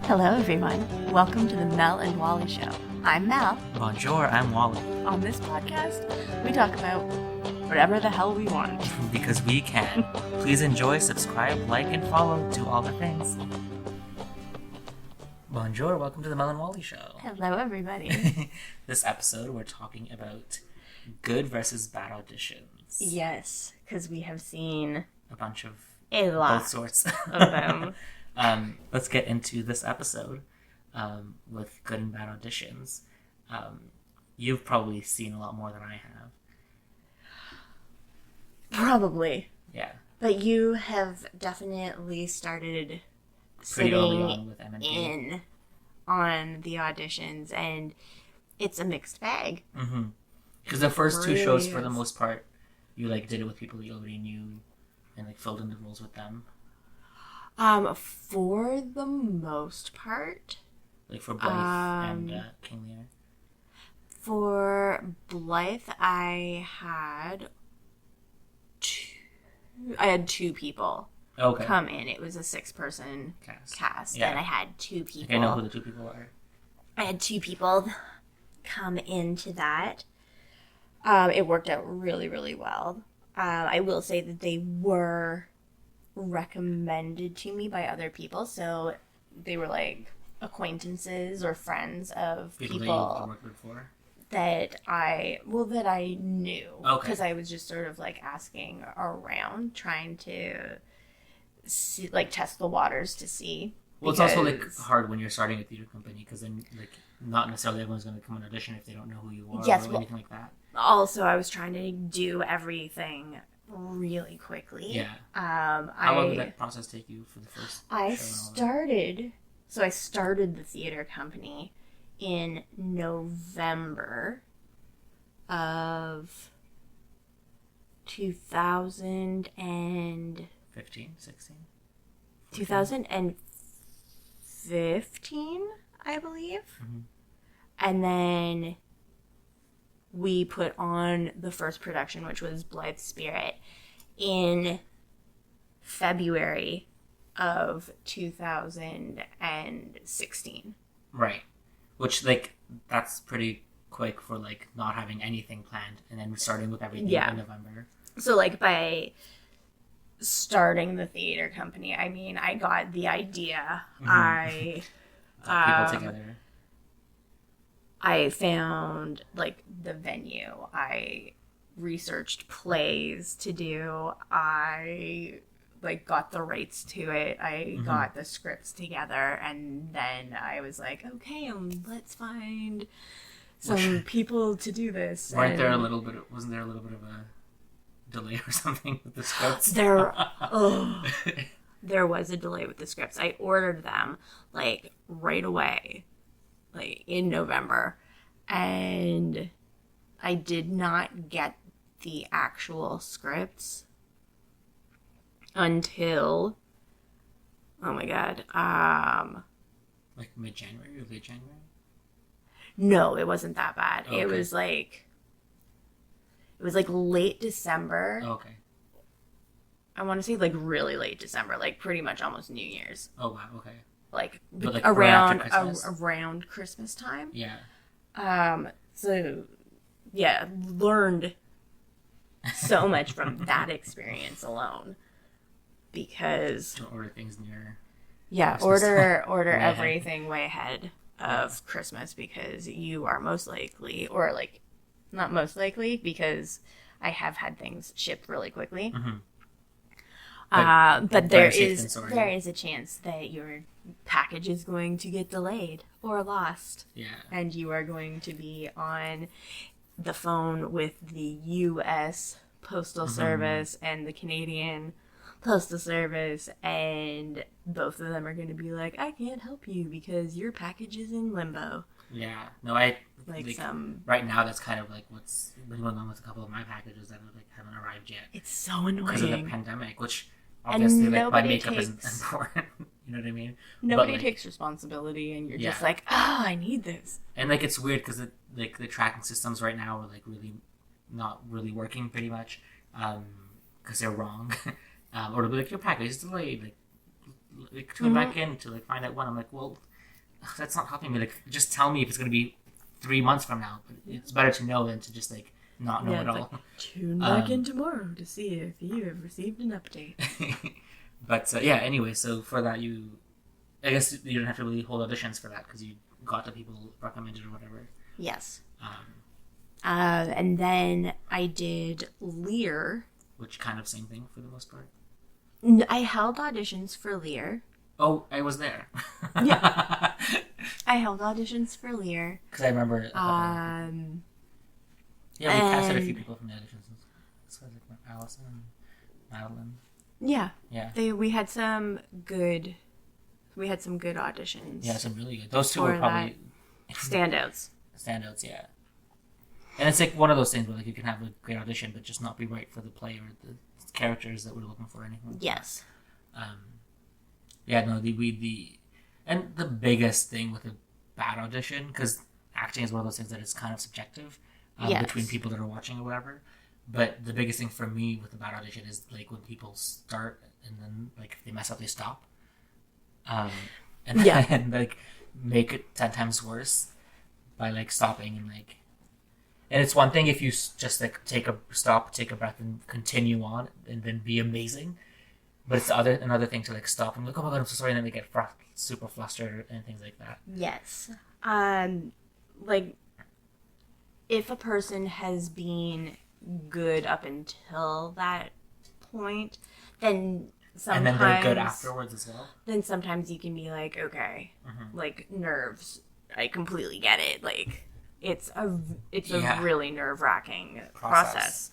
Hello, everyone. Welcome to the Mel and Wally Show. I'm Mel. Bonjour, I'm Wally. On this podcast, we talk about whatever the hell we want. Because we can. Please enjoy, subscribe, like, and follow. Do all the things. Bonjour, welcome to the Mel and Wally Show. Hello, everybody. This episode, we're talking about good versus bad auditions. Yes, because we have seen a bunch of a lot both sorts of them. Let's get into this episode with good and bad auditions. You've probably seen a lot more than I have. Probably. Yeah. But you have definitely started Pretty early sitting on with M&P. in on the auditions, and it's a mixed bag. Mm-hmm. Because the first two really shows, is. for the most part, you did it with people you already knew and filled in the roles with them. For the most part. Like for Blythe and King Lear. For Blythe, I had two people come in. It was a 6-person cast, Yeah. and I had 2 people. I know who the 2 people are. I had 2 people come into that. It worked out really, really well. I will say that they were recommended to me by other people, so they were like acquaintances or friends of people that you worked before that I knew, because Okay. I was just sort of like asking around, trying to see, like, test the waters to see. Well, it's also hard when you're starting a theater company, because then not necessarily everyone's going to come on audition if they don't know who you are or anything like that. Also, I was trying to do everything really quickly. Yeah. How long did that process take you for the first show and all I started the theater company in November of 15, 16? 2015, I believe. Mm-hmm. And then we put on the first production, which was Blythe Spirit, in February of 2016. Right. Which, that's pretty quick for, not having anything planned and then starting with everything in November. So, by starting the theater company, I mean, I got the idea. Mm-hmm. People together. I found, the venue. I researched plays to do. I, got the rights to it. I got the scripts together. And then I was like, okay, let's find some people to do this. Wasn't there a little bit of a delay or something with the scripts? There was a delay with the scripts. I ordered them, right away. In November, and I did not get the actual scripts until, oh my god, mid-January or late January? No, it wasn't that bad. Okay. It was late December. Okay. I want to say really late December, pretty much almost New Year's. Oh wow, okay. Around Christmas time. Yeah. So, yeah, learned so much from that experience alone, because Don't order things near. Yeah, Christmas. order everything way ahead of Christmas, because you are most likely, or not most likely, because I have had things shipped really quickly. Mm-hmm. But there is a chance that your package is going to get delayed or lost. Yeah. And you are going to be on the phone with the U.S. Postal Service and the Canadian Postal Service, and both of them are going to be like, I can't help you because your package is in limbo. Yeah. No, right now that's kind of what's been going on with a couple of my packages that haven't arrived yet. It's so annoying. Because of the pandemic, which obviously my makeup isn't important. You know what I mean? Nobody takes responsibility, and you're just like, I need this. And it's weird because the tracking systems right now are really not really working pretty much, because they're wrong. Or they'll be your package is delayed. Tune back in to find out when. I'm like, well, that's not helping me. Like, just tell me if it's going to be 3 months from now. But it's better to know than to just like not know at all. Like, tune back in tomorrow to see if you have received an update. But yeah, anyway, so for that I guess you didn't have to really hold auditions for that because you got the people recommended or whatever. Yes. And then I did Lear. Which kind of same thing for the most part. I held auditions for Lear. Oh, I was there. Yeah. I held auditions for Lear. Because I remember. Yeah, we casted a few people from the auditions. So like Allison and Madeline. Yeah. Yeah. We had some good auditions. Yeah, some really good. Those two were probably standouts. Standouts, yeah. And it's like one of those things where like you can have a great audition, but just not be right for the play or the characters that we're looking for anyway. Yes. Yeah, no, and the biggest thing with a bad audition, because acting is one of those things that is kind of subjective between people that are watching or whatever. But the biggest thing for me with a bad audition is like when people start and then like if they mess up, they stop. And like make it 10 times worse by like stopping and like. And it's one thing if you just like take a breath and continue on and then be amazing. But it's another thing to like stop and be like, oh my god, I'm so sorry, and then they get super flustered and things like that. Yes. Like if a person has been good up until that point, then sometimes, and then they're good afterwards as well. Then sometimes you can be like, okay, like nerves, I completely get it. Like it's a really nerve-wracking process.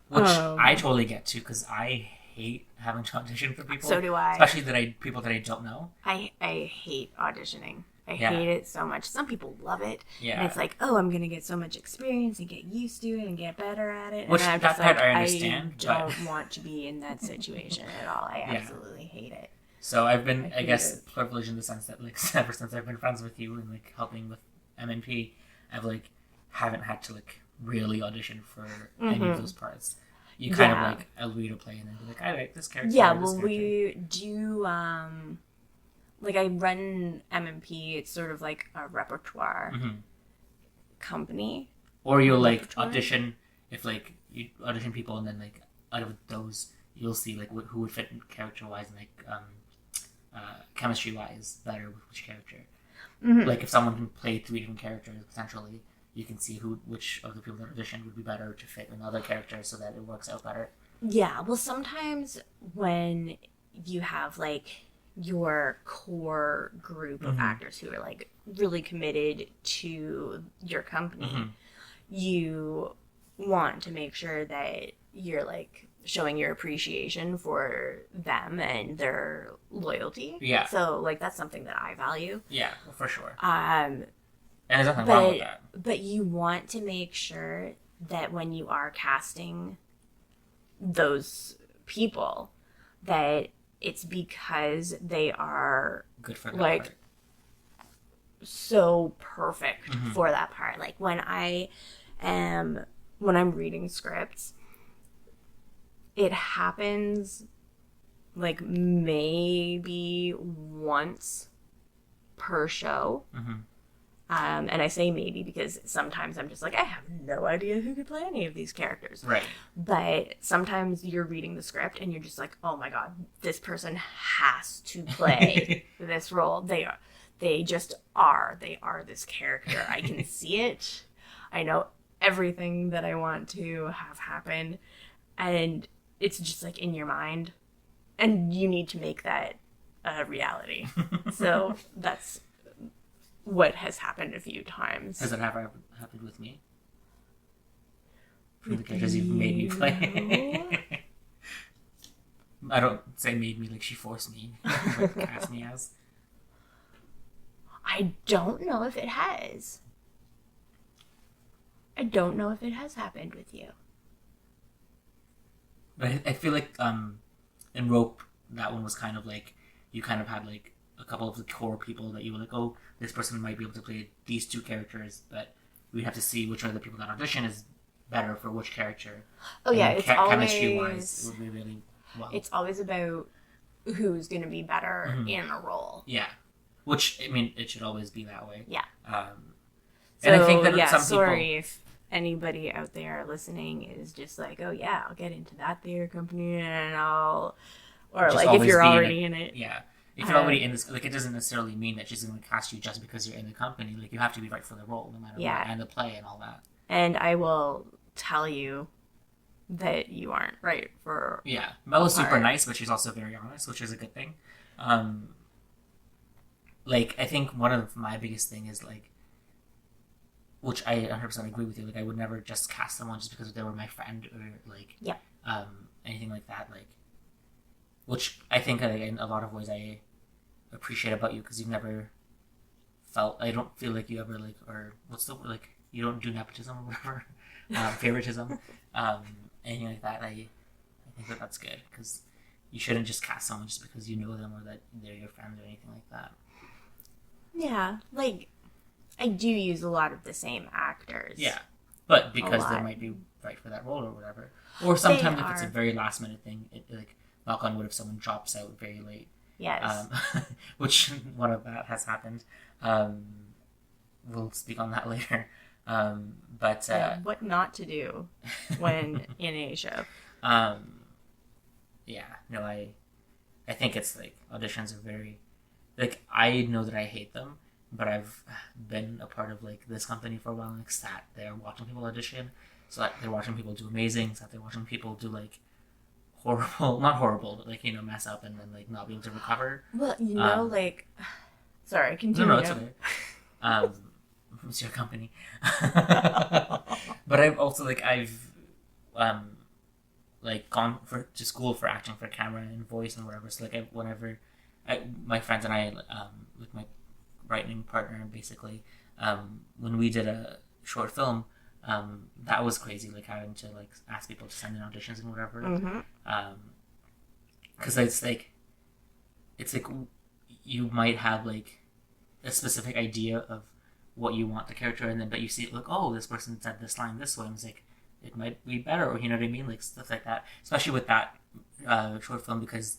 Which I totally get too, because I hate having to audition for people. So do I. Especially people that I don't know. I hate auditioning. I hate it so much. Some people love it. Yeah. And it's like, oh, I'm going to get so much experience and get used to it and get better at it. Which, and I'm that just part like, I understand. I don't want to be in that situation at all. I absolutely hate it. So I've been, I guess, privileged in the sense that, like, ever since I've been friends with you and, like, helping with MNP, I've, like, haven't had to, like, really audition for any of those parts. You kind of, like, I'll read a play and then be like, I like this character. Yeah, well, we do, like, I run MMP. It's sort of like a repertoire company. Or you'll, like, audition, if, like, you audition people and then, like, out of those, you'll see, like, who would fit character-wise and, like, chemistry-wise better with which character. Like, if someone can play 3 different characters, potentially, you can see which of the people that auditioned would be better to fit another character so that it works out better. Yeah, well, sometimes when you have, like, your core group of actors who are, like, really committed to your company, you want to make sure that you're, like, showing your appreciation for them and their loyalty. Yeah. So, like, that's something that I value. Yeah, well, for sure. And there's nothing wrong with that. But you want to make sure that when you are casting those people, that it's because they are good for that like part. So perfect for that part. Like when I'm reading scripts, it happens like maybe once per show. And I say maybe because sometimes I'm just like, I have no idea who could play any of these characters. Right. But sometimes you're reading the script and you're just like, oh my god, this person has to play this role. They are this character. I can see it. I know everything that I want to have happen. And it's just like in your mind. And you need to make that a reality. So that's what has happened a few times. Has it ever happened with me? For the characters you've made me play? I don't say made me like she forced me. Like cast me as. I don't know if it has. I don't know if it has happened with you. But I feel like in Rope, that one was kind of like, you kind of had like a couple of the core people that you were like, oh, this person might be able to play these 2 characters, but we have to see which of the people that audition is better for which character. Oh, yeah, it's always... chemistry-wise, it would be really well. It's always about who's going to be better in a role. Yeah. Which, I mean, it should always be that way. Yeah. And I think that sorry if anybody out there listening is just like, oh yeah, I'll get into that theater company and I'll, or just like if you're already in it. Yeah. If you're already in this, like, it doesn't necessarily mean that she's going to cast you just because you're in the company. Like, you have to be right for the role, no matter what, and the play and all that. And I will tell you that you aren't right for. Yeah. Mel is super nice, but she's also very honest, which is a good thing. Like, I think one of my biggest thing is, like, which I 100% agree with you, like, I would never just cast someone just because they were my friend or, like, anything like that, like, which I think, like, in a lot of ways I appreciate about you, because you've never felt, I don't feel like you ever, like, or what's the word, like, you don't do nepotism or whatever, favoritism, anything like that. I think that that's good, because you shouldn't just cast someone just because you know them or that they're your friend or anything like that. Yeah, like, I do use a lot of the same actors. Yeah, but because they might be right for that role or whatever. Or sometimes if it's a very last minute thing, like, knock on wood, if someone drops out very late. Yes. Which one of that has happened. We'll speak on that later. But what not to do when in a show. Yeah, no, I think it's like auditions are very, like, I know that I hate them, but I've been a part of like this company for a while, like, sat there watching people audition, so that they're watching people do amazing, so that they're watching people do like horrible, not horrible, but like, you know, mess up and then like not be able to recover. Well, you know, like, sorry, continue. No, it's okay. It's your company. But I've also I've gone to school for acting, for camera and voice and whatever. So like my friends and I, with my writing partner, basically, when we did a short film, that was crazy, like having to like ask people to send in auditions and whatever. Because it's like you might have like a specific idea of what you want the character, and then but you see it like, oh, this person said this line this way, and it's like it might be better, or you know what I mean, like stuff like that. Especially with that short film, because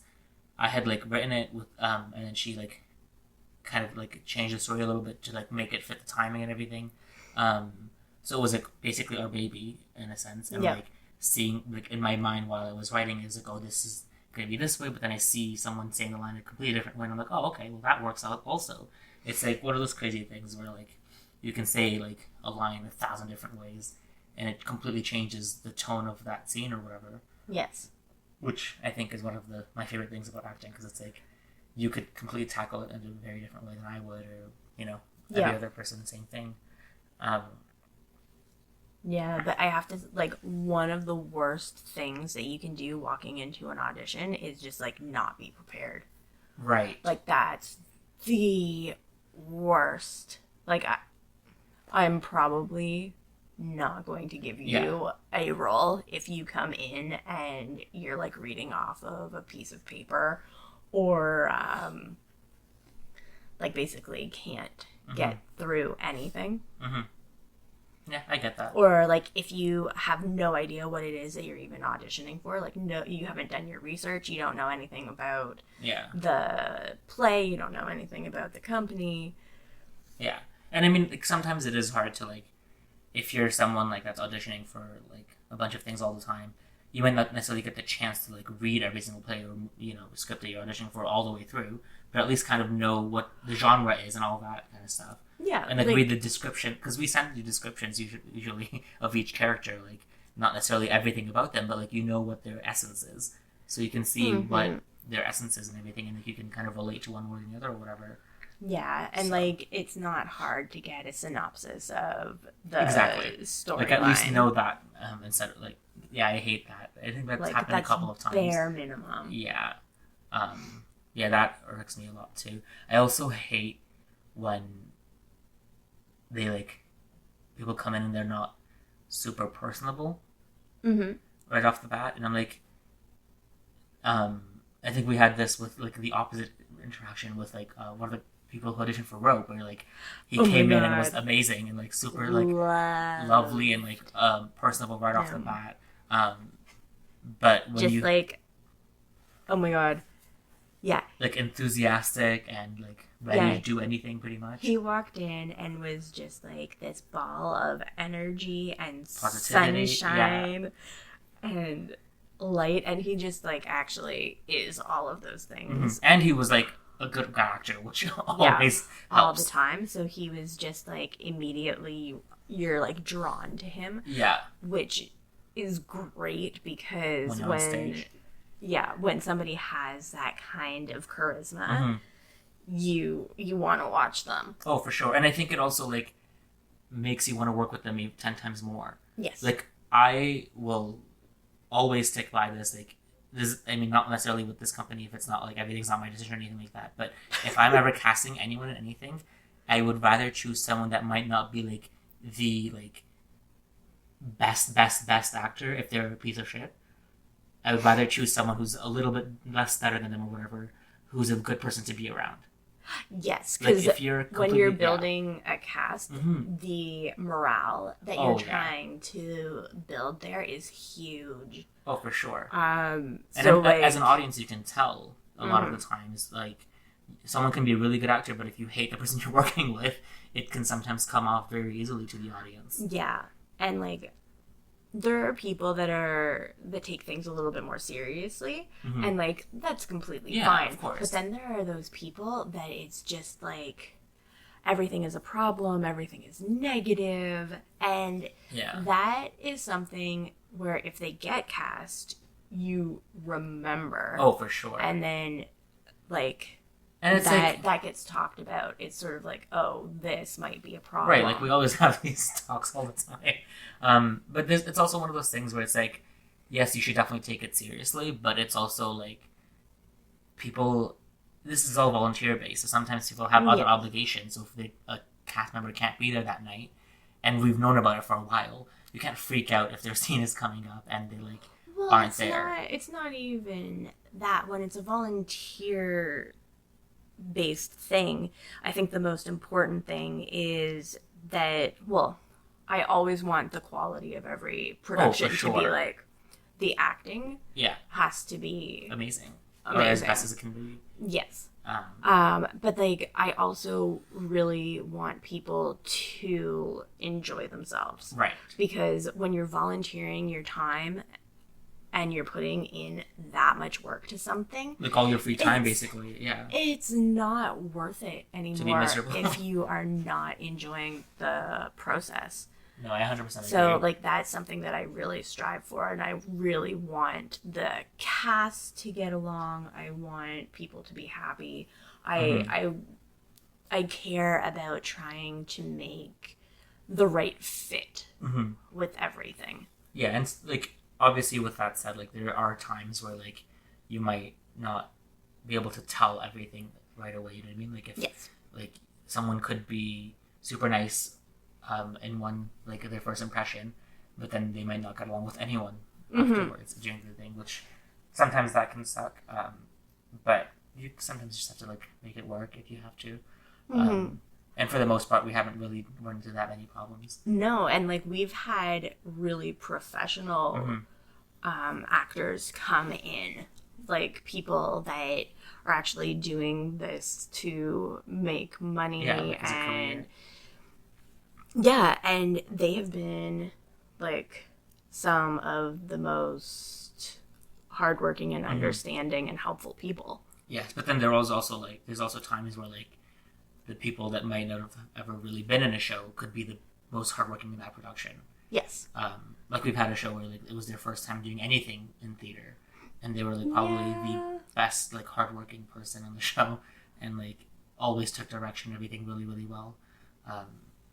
I had like written it with and then she like kind of like changed the story a little bit to like make it fit the timing and everything. So it was like basically our baby in a sense, and like seeing like in my mind while I was writing is like, oh, this is gonna be this way, but then I see someone saying the line a completely different way, and I'm like, oh, okay, well that works out also. It's like one of those crazy things where like you can say like a line 1,000 different ways, and it completely changes the tone of that scene or whatever. Yes. Which I think is one of my favorite things about acting, because it's like you could completely tackle it in a very different way than I would, or you know, every other person, same thing. Yeah, but I have to, like, one of the worst things that you can do walking into an audition is just like not be prepared. Right. Like, that's the worst. Like, I'm probably not going to give you a role if you come in and you're like reading off of a piece of paper, or like basically can't get through anything. Yeah, I get that. Or like if you have no idea what it is that you're even auditioning for, like no, you haven't done your research, you don't know anything about the play, you don't know anything about the company. Yeah. And I mean, like, sometimes it is hard to like, if you're someone like that's auditioning for like a bunch of things all the time, you might not necessarily get the chance to like read every single play or, you know, script that you're auditioning for all the way through, but at least kind of know what the genre is and all that kind of stuff. Yeah. And like read the description, because we send you descriptions usually of each character, like not necessarily everything about them, but like you know what their essence is, so you can see what their essence is and everything, and like, you can kind of relate to one more than the other or whatever. Yeah, and like it's not hard to get a synopsis of the storyline. Like at least know that instead of like, yeah, I hate that. I think that's like, happened a couple of times. Bare minimum. Yeah, yeah, that irks me a lot too. I also hate when they like people come in and they're not super personable right off the bat, and I'm like, I think we had this with like the opposite interaction with like one of the people who auditioned for Rope, where like he came in and was amazing and like super like lovely and like personable right off the bat. But when just like, oh my god, Yeah. Like enthusiastic and like ready to do anything pretty much. He walked in and was just like this ball of energy and Positivity, sunshine and light, and he just like actually is all of those things. And he was like a good actor, which always helps. All the time. So he was just like immediately you're like drawn to him. Yeah. Which is great because when somebody has that kind of charisma, you want to watch them. Oh, for sure. And I think it also like makes you want to work with them 10 times more. Yes. Like I will always stick by this. Like this, I mean, not necessarily with this company if it's not like everything's not my decision or anything like that. But if I'm ever casting anyone in anything, I would rather choose someone that might not be like the like best actor if they're a piece of shit. I would rather choose someone who's a little bit less better than them or whatever, who's a good person to be around. Yes, because like when you're building a cast, the morale that you're trying to build there is huge. Oh, for sure. So like, as an audience, you can tell a lot of the times, like, someone can be a really good actor, but if you hate the person you're working with, it can sometimes come off very easily to the audience. Yeah, and like, there are people that take things a little bit more seriously, and like that's completely fine. Of course. But then there are those people that it's just like everything is a problem, everything is negative, and that is something where if they get cast, you remember. Oh, for sure. And then like. And it's that gets talked about. It's sort of like, oh, this might be a problem. Right, like we always have these talks all the time. But it's also one of those things where it's like, yes, you should definitely take it seriously, but it's also like, people, this is all volunteer based, so sometimes people have other obligations. So if a cast member can't be there that night, and we've known about it for a while, you can't freak out if their scene is coming up and they like aren't there. It's not even that. When it's a volunteer based thing, I think the most important thing is that, well, I always want the quality of every production to be like, the acting has to be amazing. Or as best as it can be. Yes. But like, I also really want people to enjoy themselves. Right. Because when you're volunteering your time and you're putting in that much work to something, like all your free time, basically, it's not worth it anymore to be miserable. if you are not enjoying the process. No, I 100% agree. So, like, that's something that I really strive for, and I really want the cast to get along. I want people to be happy. I care about trying to make the right fit with everything. Yeah, and like, obviously, with that said, like, there are times where like you might not be able to tell everything right away. You know what I mean? Like, if like someone could be super nice in one, like, their first impression, but then they might not get along with anyone afterwards during the thing, which sometimes that can suck. But you sometimes just have to like make it work if you have to. And for the most part, we haven't really run into that many problems. No, and like, we've had really professional actors come in, like people that are actually doing this to make money, and and they have been like some of the most hardworking and understanding and helpful people. Yes, but then there's also times where like the people that might not have ever really been in a show could be the most hardworking in that production. Yes. Like, we've had a show where like it was their first time doing anything in theater, and they were like probably the best like hardworking person on the show, and like always took direction, everything really, really well.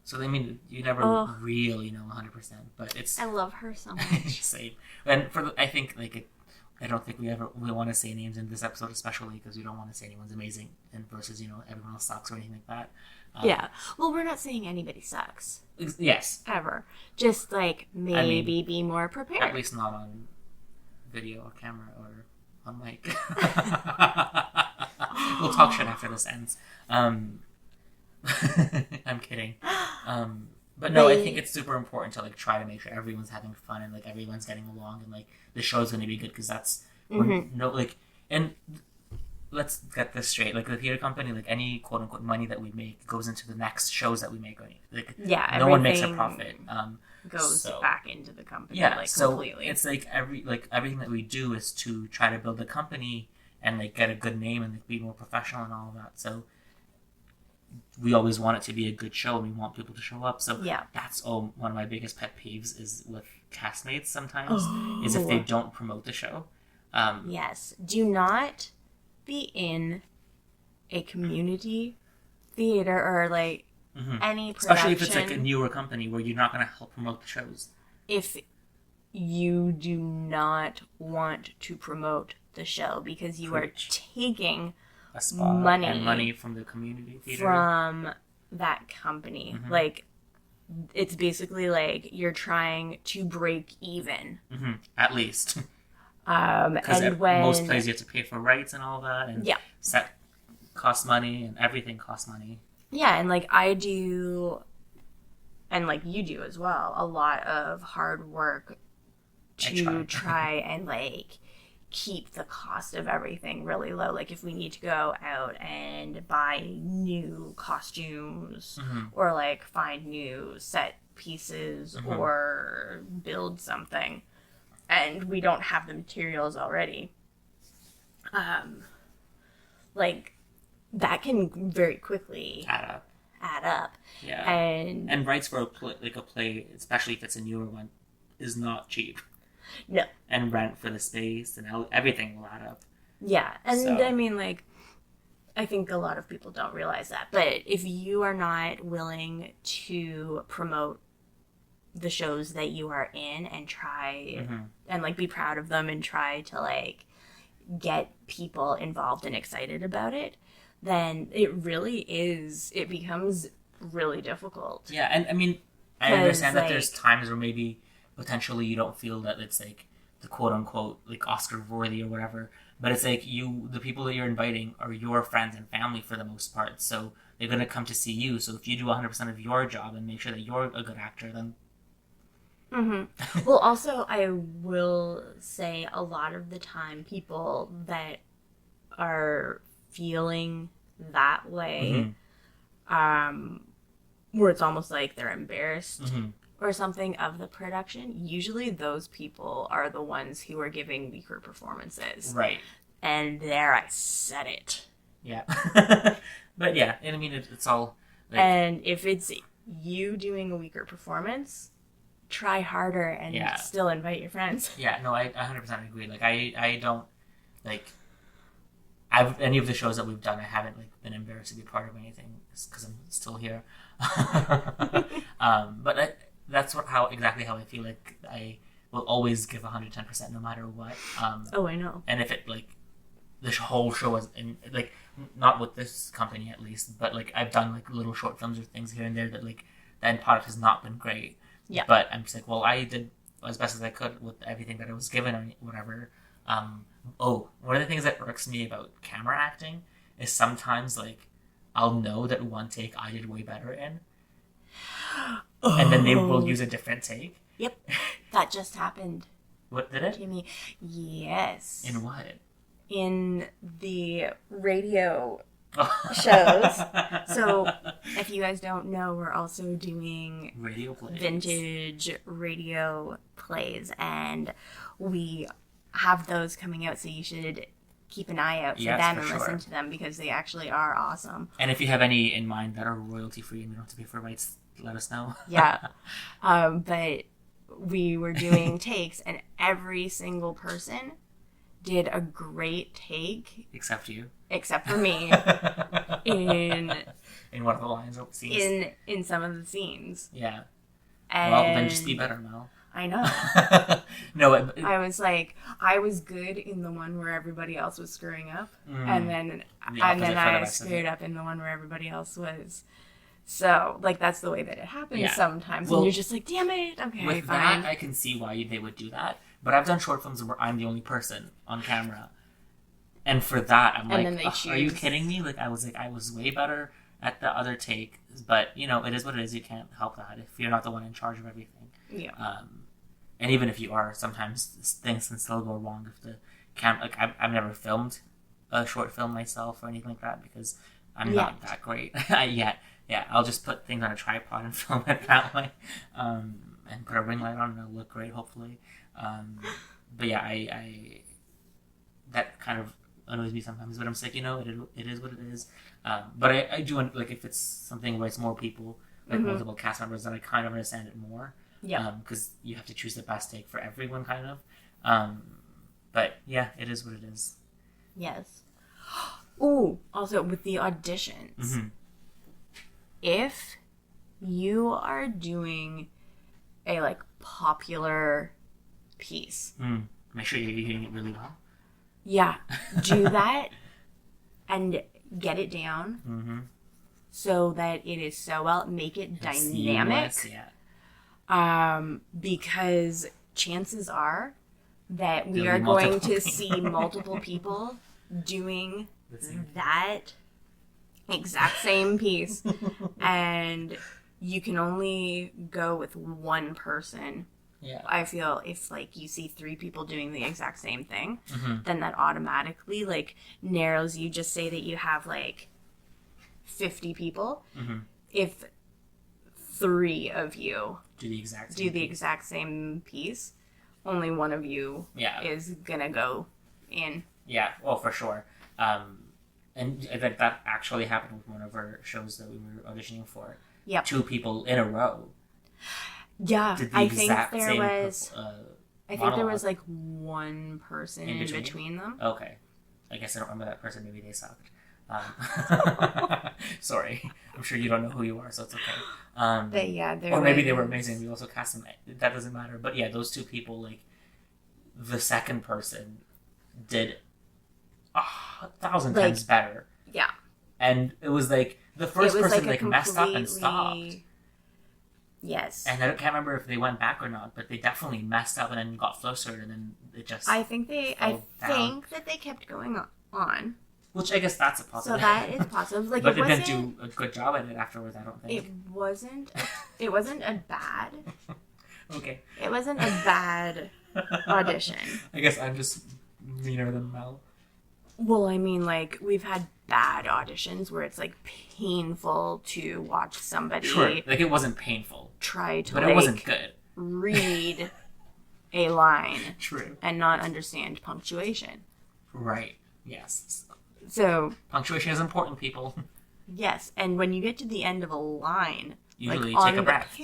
So I mean, you never really know 100%, but it's. I love her so much. Same. And I think like I don't think we want to say names in this episode, especially because we don't want to say anyone's amazing and versus everyone else sucks or anything like that. Well, we're not saying anybody sucks. Yes. Ever. Just like maybe be more prepared. At least not on video or camera or on mic. We'll talk shit after this ends. I'm kidding. But no, I think it's super important to like try to make sure everyone's having fun and like everyone's getting along and like the show's going to be good, because that's and let's get this straight. Like the theater company, like any quote unquote money that we make goes into the next shows that we make. Like no one makes a profit. Goes back into the company. Yeah, like so completely. It's like everything that we do is to try to build a company and like get a good name and like be more professional and all of that. So we always want it to be a good show and we want people to show up. So that's one of my biggest pet peeves is with castmates sometimes is if they don't promote the show. Yes. Do not be in a community theater or like any production. Especially if it's like a newer company where you're not going to help promote the shows. If you do not want to promote the show because you are taking a spot money from the community theater. From that company. Like, it's basically like you're trying to break even. At least. Because most plays you have to pay for rights and all that. And set costs money and everything costs money. Yeah, and like I do, and like you do as well, a lot of hard work to try and like keep the cost of everything really low. Like if we need to go out and buy new costumes or like find new set pieces or build something and we don't have the materials already, like that can very quickly add up. Yeah. And rights for a play, especially if it's a newer one, is not cheap. No. And rent for the space and everything will add up. Yeah. And I mean, like, I think a lot of people don't realize that. But if you are not willing to promote the shows that you are in and try and, like, be proud of them and try to, like, get people involved and excited about it, then it becomes really difficult. Yeah. And, I mean, I understand that there's times where maybe potentially you don't feel that it's like the quote unquote like Oscar worthy or whatever, but it's like the people that you're inviting are your friends and family for the most part, so they're going to come to see you. So if you do 100% of your job and make sure that you're a good actor, then well, also I will say a lot of the time people that are feeling that way where it's almost like they're embarrassed or something of the production, usually those people are the ones who are giving weaker performances. Right. And there I said it. Yeah. But yeah, and I mean, it's all... Like... And if it's you doing a weaker performance, try harder and still invite your friends. Yeah, no, I 100% agree. Like, I don't... Like, any of the shows that we've done, I haven't like been embarrassed to be part of anything because I'm still here. But that's exactly how I feel. Like I will always give 110% no matter what. I know. And if it like the whole show was in like not with this company at least, but like I've done like little short films or things here and there that like the end product has not been great. Yeah. But I'm just like, well, I did as best as I could with everything that I was given or whatever. One of the things that irks me about camera acting is sometimes like I'll know that one take I did way better in. And then they will use a different take. Yep. That just happened. What, did it? To me. Yes. In what? In the radio shows. So, if you guys don't know, we're also doing radio plays. Vintage radio plays. And we have those coming out, so you should keep an eye out for them and listen to them because they actually are awesome. And if you have any in mind that are royalty free and you don't have to pay for rights, let us know. Yeah. But we were doing takes and every single person did a great take. Except you. Except for me. in one of the lines of scenes. In some of the scenes. Yeah. And well, then just be better, Mel. I know. No, I was like, I was good in the one where everybody else was screwing up, and then I screwed up in the one where everybody else was. So, like, that's the way that it happens sometimes, and you're just like, damn it, okay, with fine. That, I can see why they would do that, but I've done short films where I'm the only person on camera, and for that, I'm like, are you kidding me? Like, I was way better at the other take, but, you know, it is what it is, you can't help that if you're not the one in charge of everything. Yeah. And even if you are, sometimes things can still go wrong if the camera... Like, I've never filmed a short film myself or anything like that because I'm not that great yet. Yeah, I'll just put things on a tripod and film it that way, and put a ring light on and it'll look great, hopefully. But yeah, I that kind of annoys me sometimes, but I'm just like, it is what it is. But I do, like, if it's something where it's more people, like multiple cast members, then I kind of understand it more. Yeah. Because you have to choose the best take for everyone, kind of. But yeah, it is what it is. Yes. Ooh, also with the auditions, if you are doing a like popular piece, make sure you're doing it really well. Yeah, do that and get it down so that it is so well. Make it dynamic. Seamless, yeah. Because chances are that we are going to see multiple people doing that exact same piece, and you can only go with one person. Yeah. I feel if like you see 3 people doing the exact same thing, then that automatically like narrows you. Just say that you have like 50 people. If 3 of you do the exact same piece, only one of you is gonna go in. Yeah, well, for sure. And that actually happened with one of our shows that we were auditioning for. Yep. 2 people in a row. Yeah, I think there was like 1 person in between them. Okay. I guess I don't remember that person. Maybe they sucked. Sorry. I'm sure you don't know who you are, so it's okay. But yeah, or maybe they were amazing. We also cast them. That doesn't matter. But yeah, those 2 people, like, the second person did 1,000 times better. Yeah. And it was like the first person like messed up and stopped. Yes. And I can't remember if they went back or not, but they definitely messed up and then got flustered and then it just I think that they kept going on. Which I guess that's a positive. So that is positive. Like, but it didn't do a good job at it afterwards, I don't think. It wasn't a bad Okay. It wasn't a bad audition. I guess I'm just meaner than Mel. Well, I mean, like, we've had bad auditions where it's, like, painful to watch somebody... Sure, like, it wasn't painful. Try to, but it wasn't good. Read a line. True. And not understand punctuation. Right, yes. So... Punctuation is important, people. Yes, and when you get to the end of a line... Usually like, take a breath.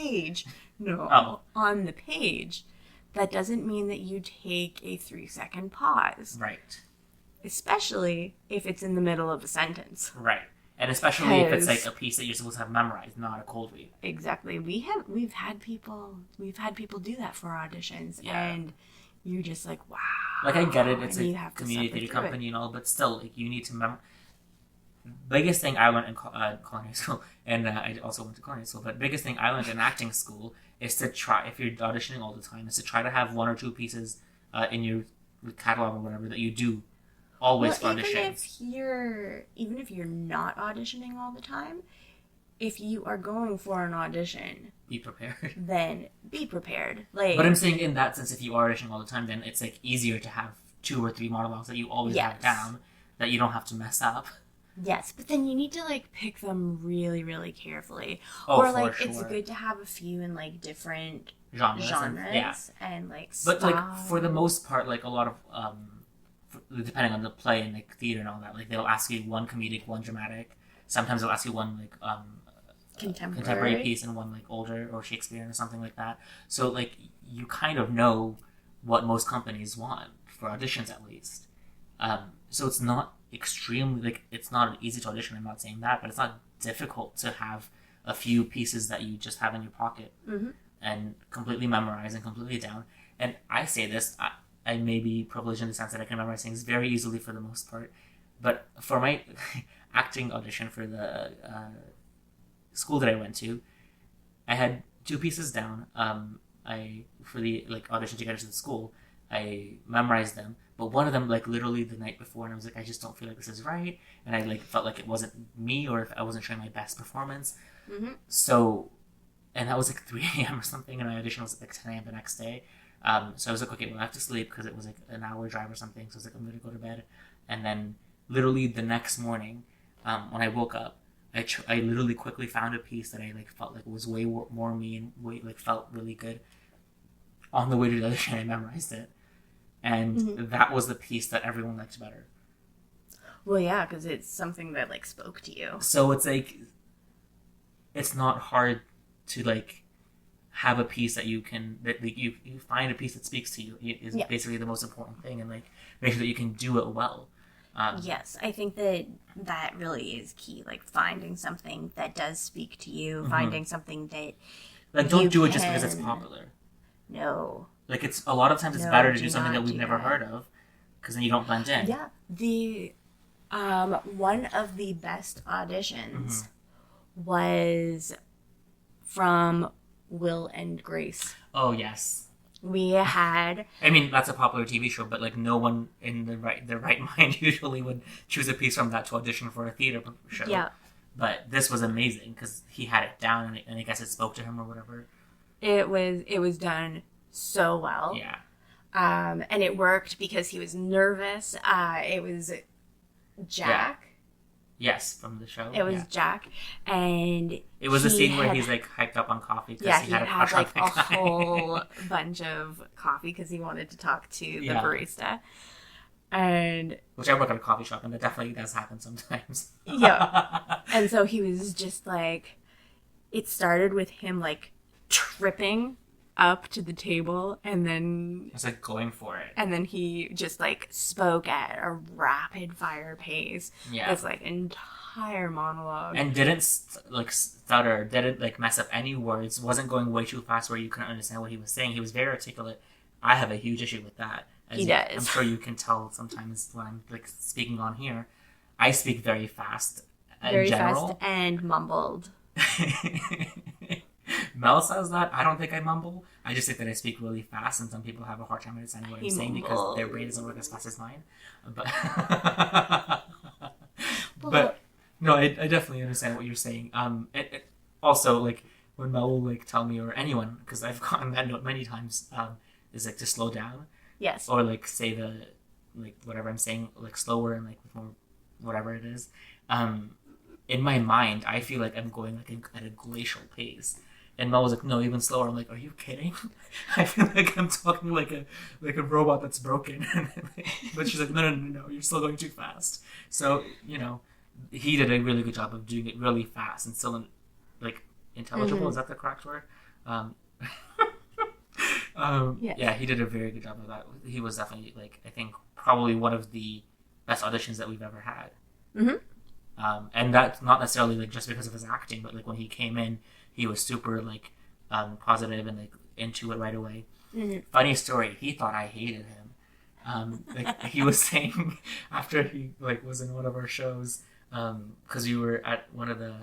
On the page, that doesn't mean that you take a 3-second pause. Right. Especially if it's in the middle of a sentence. Right. And especially if it's like a piece that you're supposed to have memorized, not a cold read. Exactly. We've had people do that for auditions, and you're just like, wow. Like, I get it, it's a community theater company and all, but still, like, you need to memorize. Biggest thing I learned in culinary school, and I also went to culinary school, but biggest thing I learned in acting school is to try, if you're auditioning all the time, is to try to have 1 or 2 pieces in your catalog or whatever that you do always for auditions. Even if you're not auditioning all the time, if you are going for an audition, be prepared. Then be prepared. Like, but I'm saying in that sense, if you are auditioning all the time, then it's like easier to have 2 or 3 monologues that you always have down that you don't have to mess up. Yes, but then you need to like pick them really, really carefully. Oh, or like sure. It's good to have a few in like different genres and like but style. Like for the most part, like a lot of depending on the play and like theater and all that, like they'll ask you 1 comedic, 1 dramatic. Sometimes they'll ask you 1 like contemporary piece and 1 like older or Shakespearean or something like that. So like you kind of know what most companies want for auditions at least. So it's not extremely, like, it's not easy to audition, I'm not saying that, but it's not difficult to have a few pieces that you just have in your pocket and completely memorize and completely down. And I say this, I may be privileged in the sense that I can memorize things very easily for the most part, but for my acting audition for the school that I went to, I had 2 pieces down. For the like audition to get into the school, I memorized them. But one of them, like, literally the night before, and I was like, I just don't feel like this is right. And I, like, felt like it wasn't me or if I wasn't showing my best performance. So, and that was, like, 3 a.m. or something, and my audition was, like, 10 a.m. the next day. So I was like, okay, well, I have to sleep because it was, like, an hour drive or something. So I was like, I'm going to go to bed. And then literally the next morning, when I woke up, I literally quickly found a piece that I like felt like was way more me and way like felt really good. On the way to the audition, I memorized it, and that was the piece that everyone liked better. Well, yeah, because it's something that like spoke to you. So it's like, it's not hard to like have a piece that you can that like, you find a piece that speaks to you is basically the most important thing, and like make sure that you can do it well. Yes, I think that really is key. Like finding something that does speak to you, finding something that like don't do it just because it's popular. No. Like it's a lot of times it's better to do something that we've never heard of, because then you don't blend in. Yeah. The one of the best auditions was from Will and Grace. Oh yes. We had. I mean, that's a popular TV show, but like no one in their right mind usually would choose a piece from that to audition for a theater show. Yeah. But this was amazing because he had it down, and I guess it spoke to him or whatever. It was done so well. Yeah. And it worked because he was nervous. It was Jack. Yeah. Yes, from the show. It was Jack, and it was a scene where he's like hyped up on coffee because he had like a whole bunch of coffee because he wanted to talk to the barista. And which I work at a coffee shop, and that definitely does happen sometimes. Yeah. And so he was just like, it started with him like tripping up to the table, and then it's like going for it, and then he just like spoke at a rapid fire pace. Yeah, it's like entire monologue, and didn't stutter, didn't like mess up any words, wasn't going way too fast where you couldn't understand what he was saying. He was very articulate. I have a huge issue with that. He does. I'm sure you can tell sometimes when I'm like speaking on here, I speak very fast. Very fast and mumbled. Mel says that. I don't think I mumble. I just think that I speak really fast, and some people have a hard time understanding what I'm saying because their brain doesn't work as fast as mine. But no, I definitely understand what you're saying. It also, like, when Mel will like tell me, or anyone, because I've gotten that note many times, is like to slow down. Yes. Or like say the like whatever I'm saying like slower and like with more whatever it is. In my mind, I feel like I'm going like at a glacial pace. And Mel was like, "No, even slower." I'm like, "Are you kidding?" I feel like I'm talking like a robot that's broken. But she's like, "No, you're still going too fast." So he did a really good job of doing it really fast and still like intelligible. Mm-hmm. Is that the correct word? Yes. Yeah, he did a very good job of that. He was definitely like I think probably one of the best auditions that we've ever had. Mm-hmm. And that's not necessarily like just because of his acting, but like when he came in, he was super like positive and like into it right away. Mm-hmm. Funny story, he thought I hated him. Like he was saying after he like was in one of our shows, because we were at one of the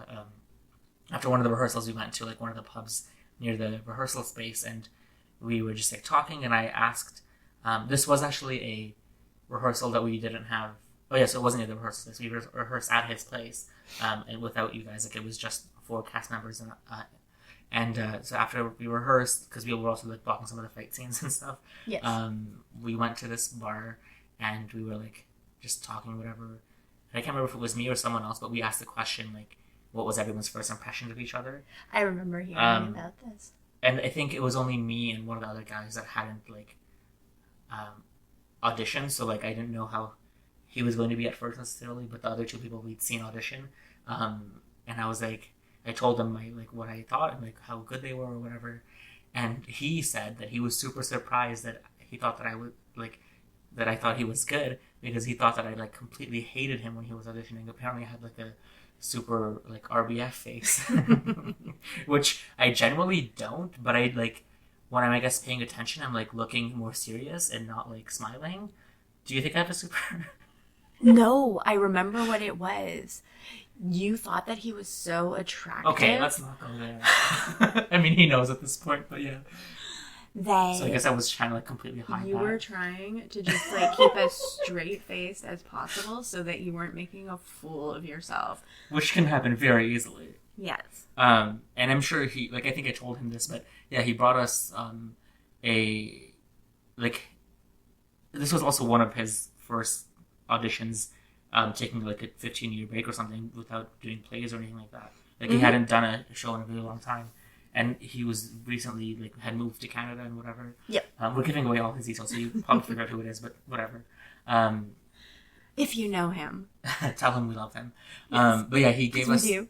after one of the rehearsals, we went to like one of the pubs near the rehearsal space, and we were just like talking, and I asked, this was actually a rehearsal that we didn't have. Oh yeah, so it wasn't at the rehearsal space. We rehearsed at his place, and without you guys, like it was just 4 cast members, and so after we rehearsed, because we were also like blocking some of the fight scenes and stuff. Yes. We went to this bar, and we were like just talking whatever. And I can't remember if it was me or someone else, but we asked the question like, what was everyone's first impression of each other? I remember hearing about this. And I think it was only me and one of the other guys that hadn't like auditioned, so like I didn't know how he was going to be at first necessarily, but the other 2 people we'd seen audition, and I was like, I told them like what I thought and like how good they were or whatever, and he said that he was super surprised that he thought that I would like that I thought he was good because he thought that I like completely hated him when he was auditioning. Apparently, I had like a super like RBF face, which I generally don't, but I like when I'm I guess paying attention, I'm like looking more serious and not like smiling. Do you think I have a super? No, I remember what it was. You thought that he was so attractive. Okay, let's not go there. I mean, he knows at this point, but yeah. So I guess I was trying to like completely hide You that. were trying to just like keep as straight faced as possible so that you weren't making a fool of yourself. Which can happen very easily. Yes. And I'm sure he like I think I told him this, but yeah, he brought us this was also one of his first auditions taking like a 15-year break or something without doing plays or anything like that. Like he hadn't done a show in a really long time, and he was recently like had moved to Canada and whatever. Yep. We're giving away all his details, so you probably figure out who it is, but whatever. If you know him, tell him we love him. Yes. But yeah, he gave us do.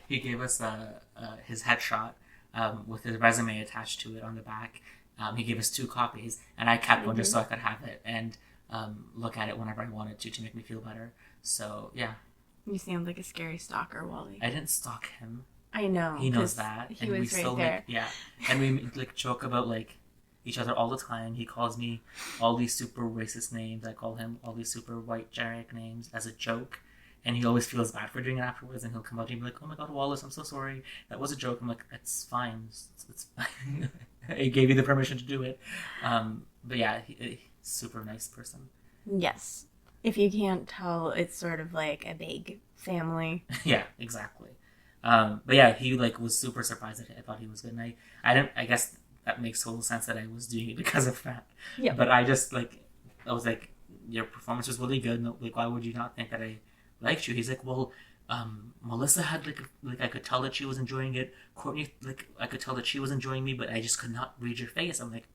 he gave us his headshot with his resume attached to it on the back. He gave us 2 copies, and I kept one just so I could have it and look at it whenever I wanted to make me feel better. So yeah. You sound like a scary stalker, Wally. I didn't stalk him. I know. He knows that. He and was we still there. And we like joke about like each other all the time. He calls me all these super racist names. I call him all these super white generic names as a joke. And he always feels bad for doing it afterwards, and he'll come up to me like, "Oh my God, Wallace, I'm so sorry. That was a joke." I'm like, "It's fine. It's fine. I gave you the permission to do it." But yeah, he's super nice person. Yes. If you can't tell, it's sort of like a big family. Yeah, exactly. But yeah, he like was super surprised that I thought he was good, and I guess that makes total sense that I was doing it because of that. Yeah. But I just like, I was like, your performance was really good. Like, why would you not think that I liked you? He's like, well, Melissa had like I could tell that she was enjoying it. Courtney, like I could tell that she was enjoying me, but I just could not read your face. I'm like,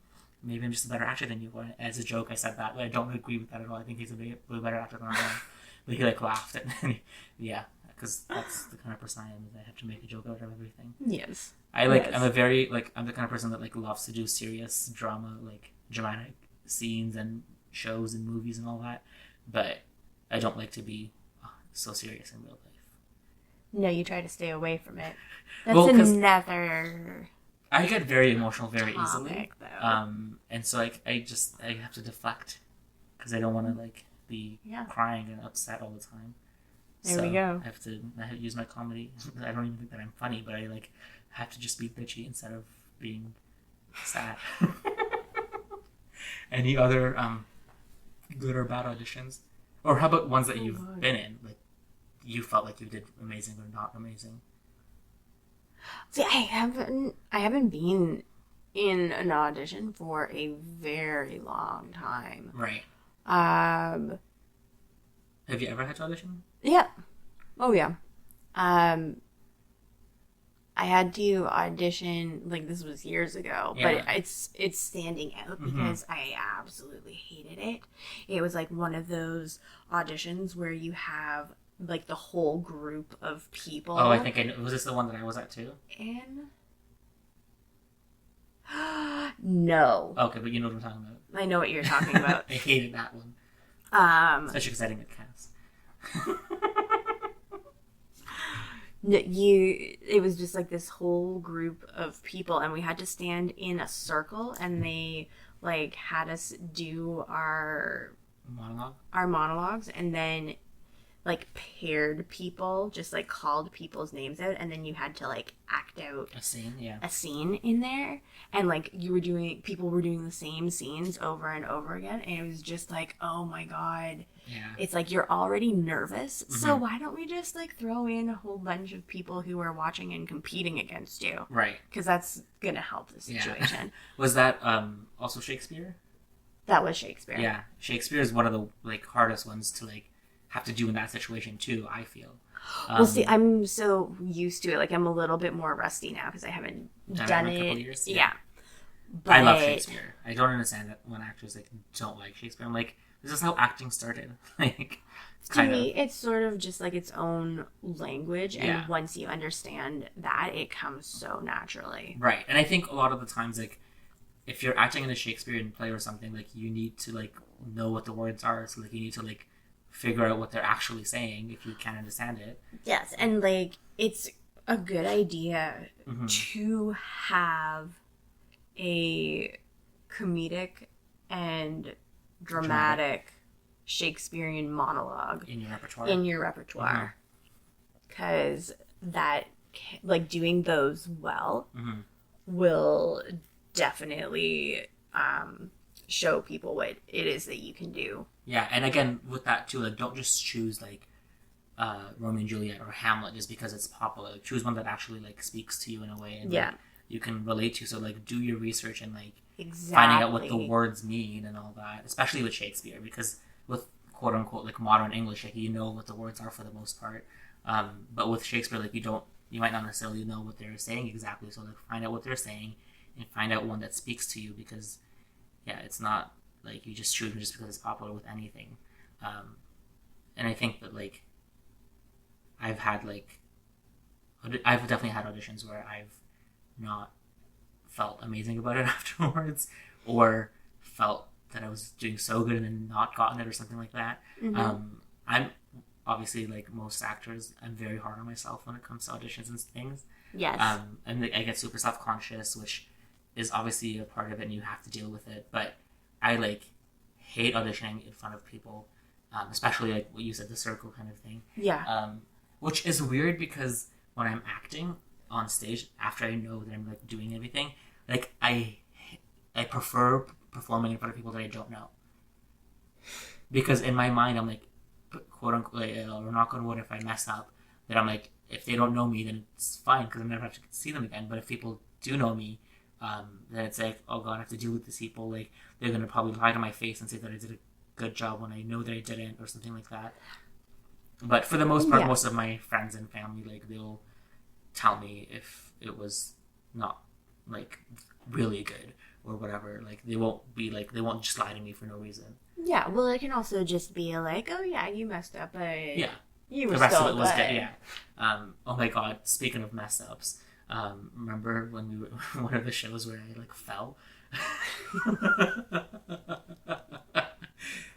maybe I'm just a better actor than you. As a joke, I said that. But I don't agree with that at all. I think he's a way better actor than I am. But he like laughed at me. Yeah, because that's the kind of person I am. Is I have to make a joke out of everything. Yes. I'm a very I'm the kind of person that like loves to do serious drama, like dramatic scenes and shows and movies and all that. But I don't like to be so serious in real life. No, you try to stay away from it. That's Well, another. I get very emotional very topic, easily, though. and so I have to deflect because I don't want to like be crying and upset all the time. There we go. I have to use my comedy. I don't even think that I'm funny, but I like have to just be bitchy instead of being sad. Any other good or bad auditions, or how about ones that you've been in, like you felt like you did amazing or not amazing? See, I haven't been in an audition for a very long time. Right. Have you ever had to audition? Yeah. Oh yeah. I had to audition, like this was years ago, but it's standing out because I absolutely hated it. It was like one of those auditions where you have like the whole group of people. Oh, I think I know. Was this the one that I was at too? No. Okay, but you know what I'm talking about. I know what you're talking about. I hated that one. Especially because I didn't get cast. It was just like this whole group of people, and we had to stand in a circle, and they like had us do our monologues, and then like paired people, just like called people's names out, and then you had to like act out a scene in there, and like people were doing the same scenes over and over again, and it was just like, oh my God. Yeah. It's like you're already nervous, so why don't we just like throw in a whole bunch of people who are watching and competing against you? Right. Because that's gonna help the situation. Yeah. Was that also Shakespeare? That was Shakespeare. Yeah, Shakespeare is one of the like hardest ones to like have to do in that situation too. I feel. Well, see, I'm so used to it. Like I'm a little bit more rusty now because I haven't done it. In a couple years. Yeah. But I love Shakespeare. I don't understand that when actors like don't like Shakespeare. I'm like, this is how acting started. Like, to me, it's sort of just like its own language, and once you understand that, it comes so naturally. Right, and I think a lot of the times, like, if you're acting in a Shakespearean play or something, like, you need to like know what the words are. So like, you need to like figure out what they're actually saying if you can't understand it. Yes, and like it's a good idea to have a comedic and dramatic Shakespearean monologue in your repertoire. Because that, like, doing those well will definitely show people what it is that you can do. Yeah, and again with that too, like, don't just choose like Romeo and Juliet or Hamlet just because it's popular. Like, choose one that actually like speaks to you in a way and like, you can relate to. So like, do your research and like finding out what the words mean and all that, especially with Shakespeare, because with quote unquote like modern English, like you know what the words are for the most part. But with Shakespeare, like you might not necessarily know what they're saying exactly. So like find out what they're saying and find out one that speaks to you, because yeah, it's not like you just choose them just because it's popular with anything. And I think that like I've definitely had auditions where I've not felt amazing about it afterwards, or felt that I was doing so good and then not gotten it or something like that. I'm obviously, like most actors, I'm very hard on myself when it comes to auditions and things. Yes. And like, I get super self-conscious, which is obviously a part of it and you have to deal with it. But I like hate auditioning in front of people, especially like what you said, the circle kind of thing. Yeah. Which is weird because when I'm acting on stage, after I know that I'm like doing everything, like I prefer performing in front of people that I don't know, because in my mind I'm like, quote unquote, like, or knock on wood, if I mess up, that I'm like, if they don't know me, then it's fine because I never have to see them again. But if people do know me, then it's like, oh god, I have to deal with these people. Like they're gonna probably lie to my face and say that I did a good job when I know that I didn't, or something like that. But for the most part, most of my friends and family, like they'll tell me if it was not like really good or whatever. Like they won't just lie to me for no reason. Yeah, well, it can also just be like, oh yeah, you messed up, but yeah, you were the rest still of it was good. good. Yeah. Oh my god, speaking of mess ups, remember when we were one of the shows where I like fell?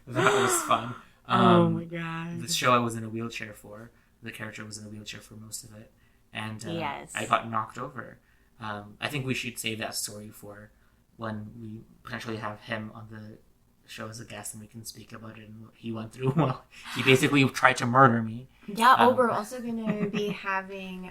That was fun. Oh my god. The show I was in a wheelchair for, the character was in a wheelchair for most of it. And yes. I got knocked over. I think we should save that story for when we potentially have him on the show as a guest and we can speak about it and what he went through. Well, he basically tried to murder me. Yeah, we're also going to be having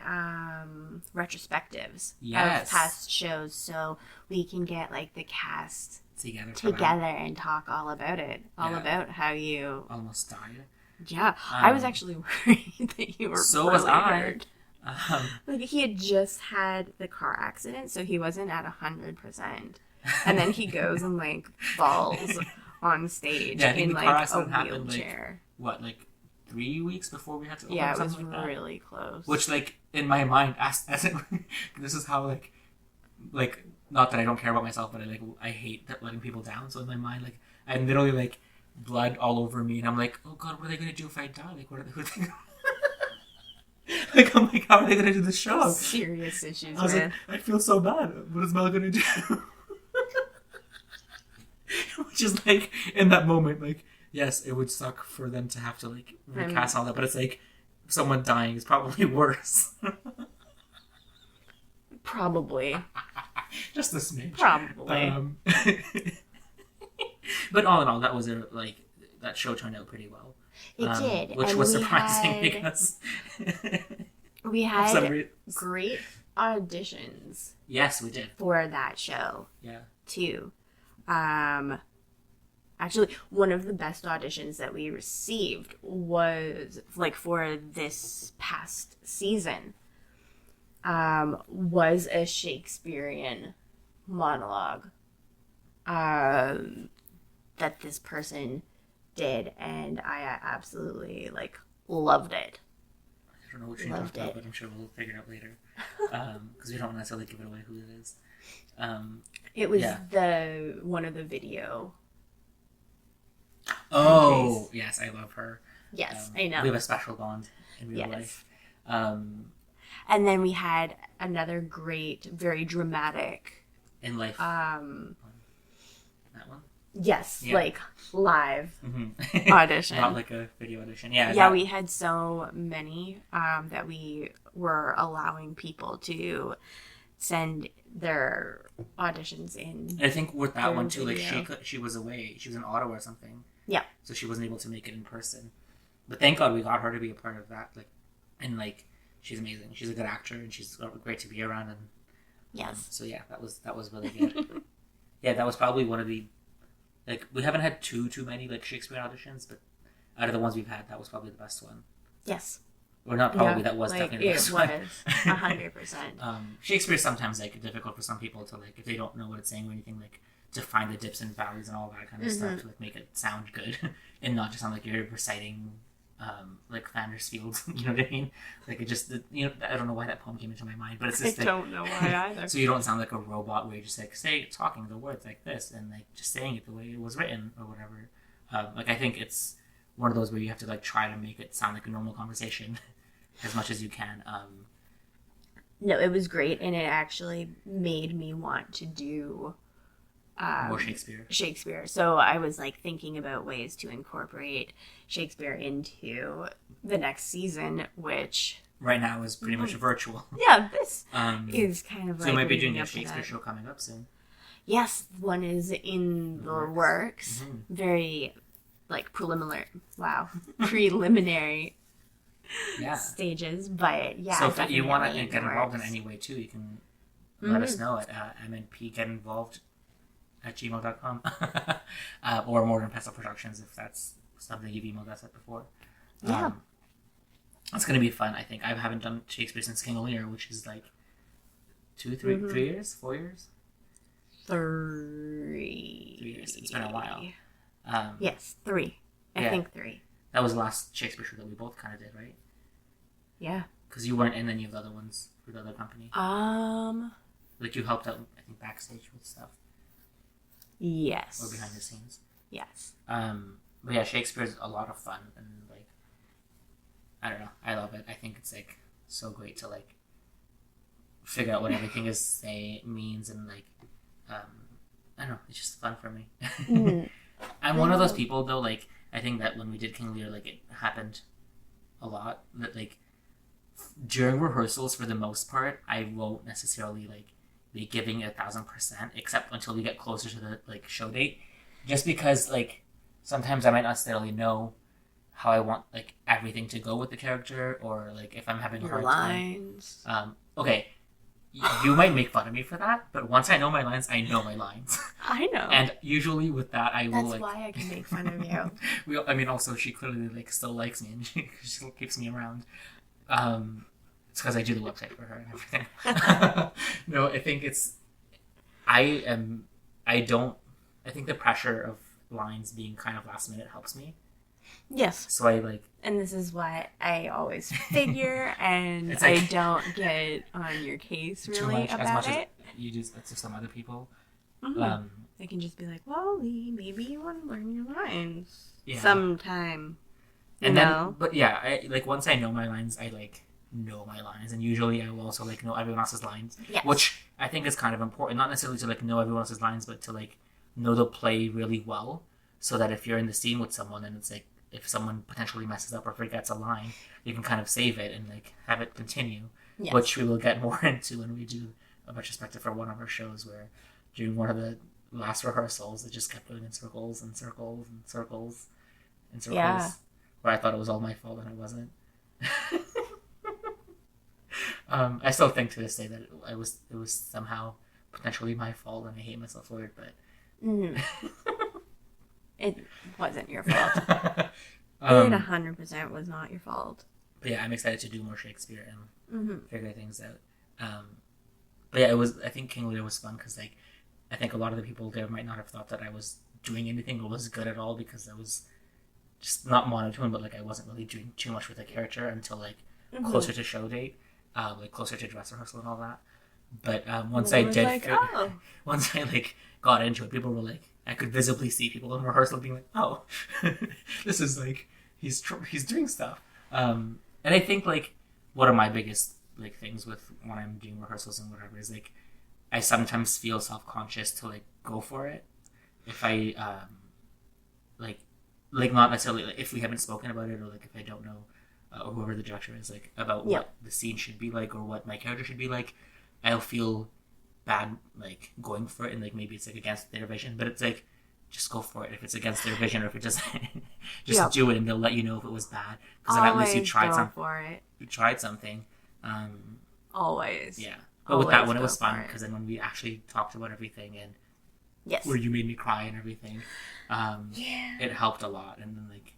retrospectives of past shows, so we can get like the cast together and talk all about it. About how you almost died. Yeah, I was actually worried that you were so really was I. hurt. Like he had just had the car accident, so he wasn't at 100%. And then he goes and like falls on stage in like a wheelchair. Like, like 3 weeks before we had to open? Yeah, it was like really close. Which like in my mind, as this is how like not that I don't care about myself, but I hate letting people down. So in my mind, like I'm literally like blood all over me, and I'm like, oh god, what are they gonna do if I die? Like what are they like I'm like, how are they gonna do the show? Serious issues, I was man. Like, I feel so bad. What is Mel gonna do? Which is like in that moment, like yes, it would suck for them to have to like recast all that, but it's like someone dying is probably worse. Probably. Just a smidge. Probably. But all in all, that was that show turned out pretty well. It did, which was surprising because we had great auditions. Yes, we did for that show. Yeah. Too. Actually, one of the best auditions that we received was like for this past season. Was a Shakespearean monologue that this person did, and I absolutely like loved it. I don't know what you're talking about, but I'm sure we'll figure it out later. Because we don't necessarily give it away who it is. It was the one of the video. Oh, countries. Yes, I love her. Yes, I know. We have a special bond in real life. And then we had another great, very dramatic in life. That one. Yes, like live audition. Not like a video audition. Yeah. Yeah, we had so many that we were allowing people to send their auditions in. I think with that one too, video. Like she was away. She was in Ottawa or something. Yeah. So she wasn't able to make it in person. But thank God we got her to be a part of that. Like, and like she's amazing. She's a good actor and she's great to be around. And yes. So yeah, that was really good. Yeah, that was probably one of the like we haven't had too many like Shakespeare auditions, but out of the ones we've had, that was probably the best one. Yes. Or not probably, that was definitely the best one. It was 100%. Shakespeare is sometimes like difficult for some people to like if they don't know what it's saying or anything like define the dips and valleys and all that kind of stuff to like make it sound good and not just sound like you're reciting like Flanders Fields. You know what I mean? Like it just, you know, I don't know why that poem came into my mind, but it's just I don't know why either. So you don't sound like a robot where you just like talking the words like this and like just saying it the way it was written or whatever. Like I think it's one of those where you have to like try to make it sound like a normal conversation as much as you can. No, it was great, and it actually made me want to do more Shakespeare. So I was like thinking about ways to incorporate Shakespeare into the next season, which right now is pretty much virtual. Yeah, this is kind of so you might be doing a Shakespeare show coming up soon. Yes, one is in the works. Very like preliminary stages, but yeah. So if you want to get involved in any way too, you can let us know at mnpgetinvolved@gmail.com or Mortar and Pestle Productions if that's something you've emailed us at before. Yeah. It's going to be fun, I think. I haven't done Shakespeare since King Lear, which is like 3 years? 4 years? 3 years. It's been a while. Yes, 3. I think 3. That was the last Shakespeare show that we both kind of did, right? Yeah. Because you weren't in any of the other ones for the other company. Like you helped out, I think, backstage with stuff. Yes. Or behind the scenes. Yes. But yeah, Shakespeare's a lot of fun and like, I don't know, I love it. I think it's like so great to like figure out what everything means and like, I don't know, it's just fun for me. I'm one of those people though, like, I think that when we did King Lear, like, it happened a lot. That, like, during rehearsals, for the most part, I won't necessarily, like, be giving it 1,000%, except until we get closer to the, like, show date. Just because, like, sometimes I might not necessarily know how I want, like, everything to go with the character, or, like, if I'm having a hard lines. time. Okay. You might make fun of me for that, but once I know my lines, I know my lines. I know. And usually with that, I will That's why I can make fun of you. I mean, also she clearly like still likes me and she still keeps me around. It's because I do the website for her and everything. No, I think I think the pressure of lines being kind of last minute helps me. Yes. So I like... And this is why I always figure and like, I don't get on your case really about as much it. As you do to some other people. They can just be like, Wally, maybe you want to learn your lines sometime. But yeah, like once I know my lines, I like know my lines. And usually I will also like know everyone else's lines. Yes. Which I think is kind of important. Not necessarily to like know everyone else's lines, but to like know the play really well. So that if you're in the scene with someone and it's like, if someone potentially messes up or forgets a line, you can kind of save it and like have it continue, which we will get more into when we do a retrospective for one of our shows, where during one of the last rehearsals it just kept going in circles and circles and circles and circles, where I thought it was all my fault and it wasn't. I still think to this day that it was somehow potentially my fault, and I hate myself for it, but it wasn't your fault. It 100% was not your fault. But yeah, I'm excited to do more Shakespeare and figure things out. But yeah, I think King Lear was fun because like, I think a lot of the people there might not have thought that I was doing anything or was good at all, because I was just not monotone, but like I wasn't really doing too much with the character until like closer to show date, like closer to dress rehearsal and all that. But once I did, once I like got into it, people were like, I could visibly see people in rehearsal being like, "Oh, this is like he's doing stuff." And I think like one of my biggest like things with when I'm doing rehearsals and whatever is like I sometimes feel self-conscious to like go for it if I like not necessarily like, if we haven't spoken about it, or like if I don't know or whoever the director is like about what the scene should be like or what my character should be like, I'll feel bad like going for it, and like maybe it's like against their vision, but it's like just go for it if it's against their vision, or if it just do it and they'll let you know if it was bad, because then at least you tried something for it. You tried something. Always. Yeah. But with that one, it was fun because then when we actually talked about everything and where you made me cry and everything, it helped a lot. And then like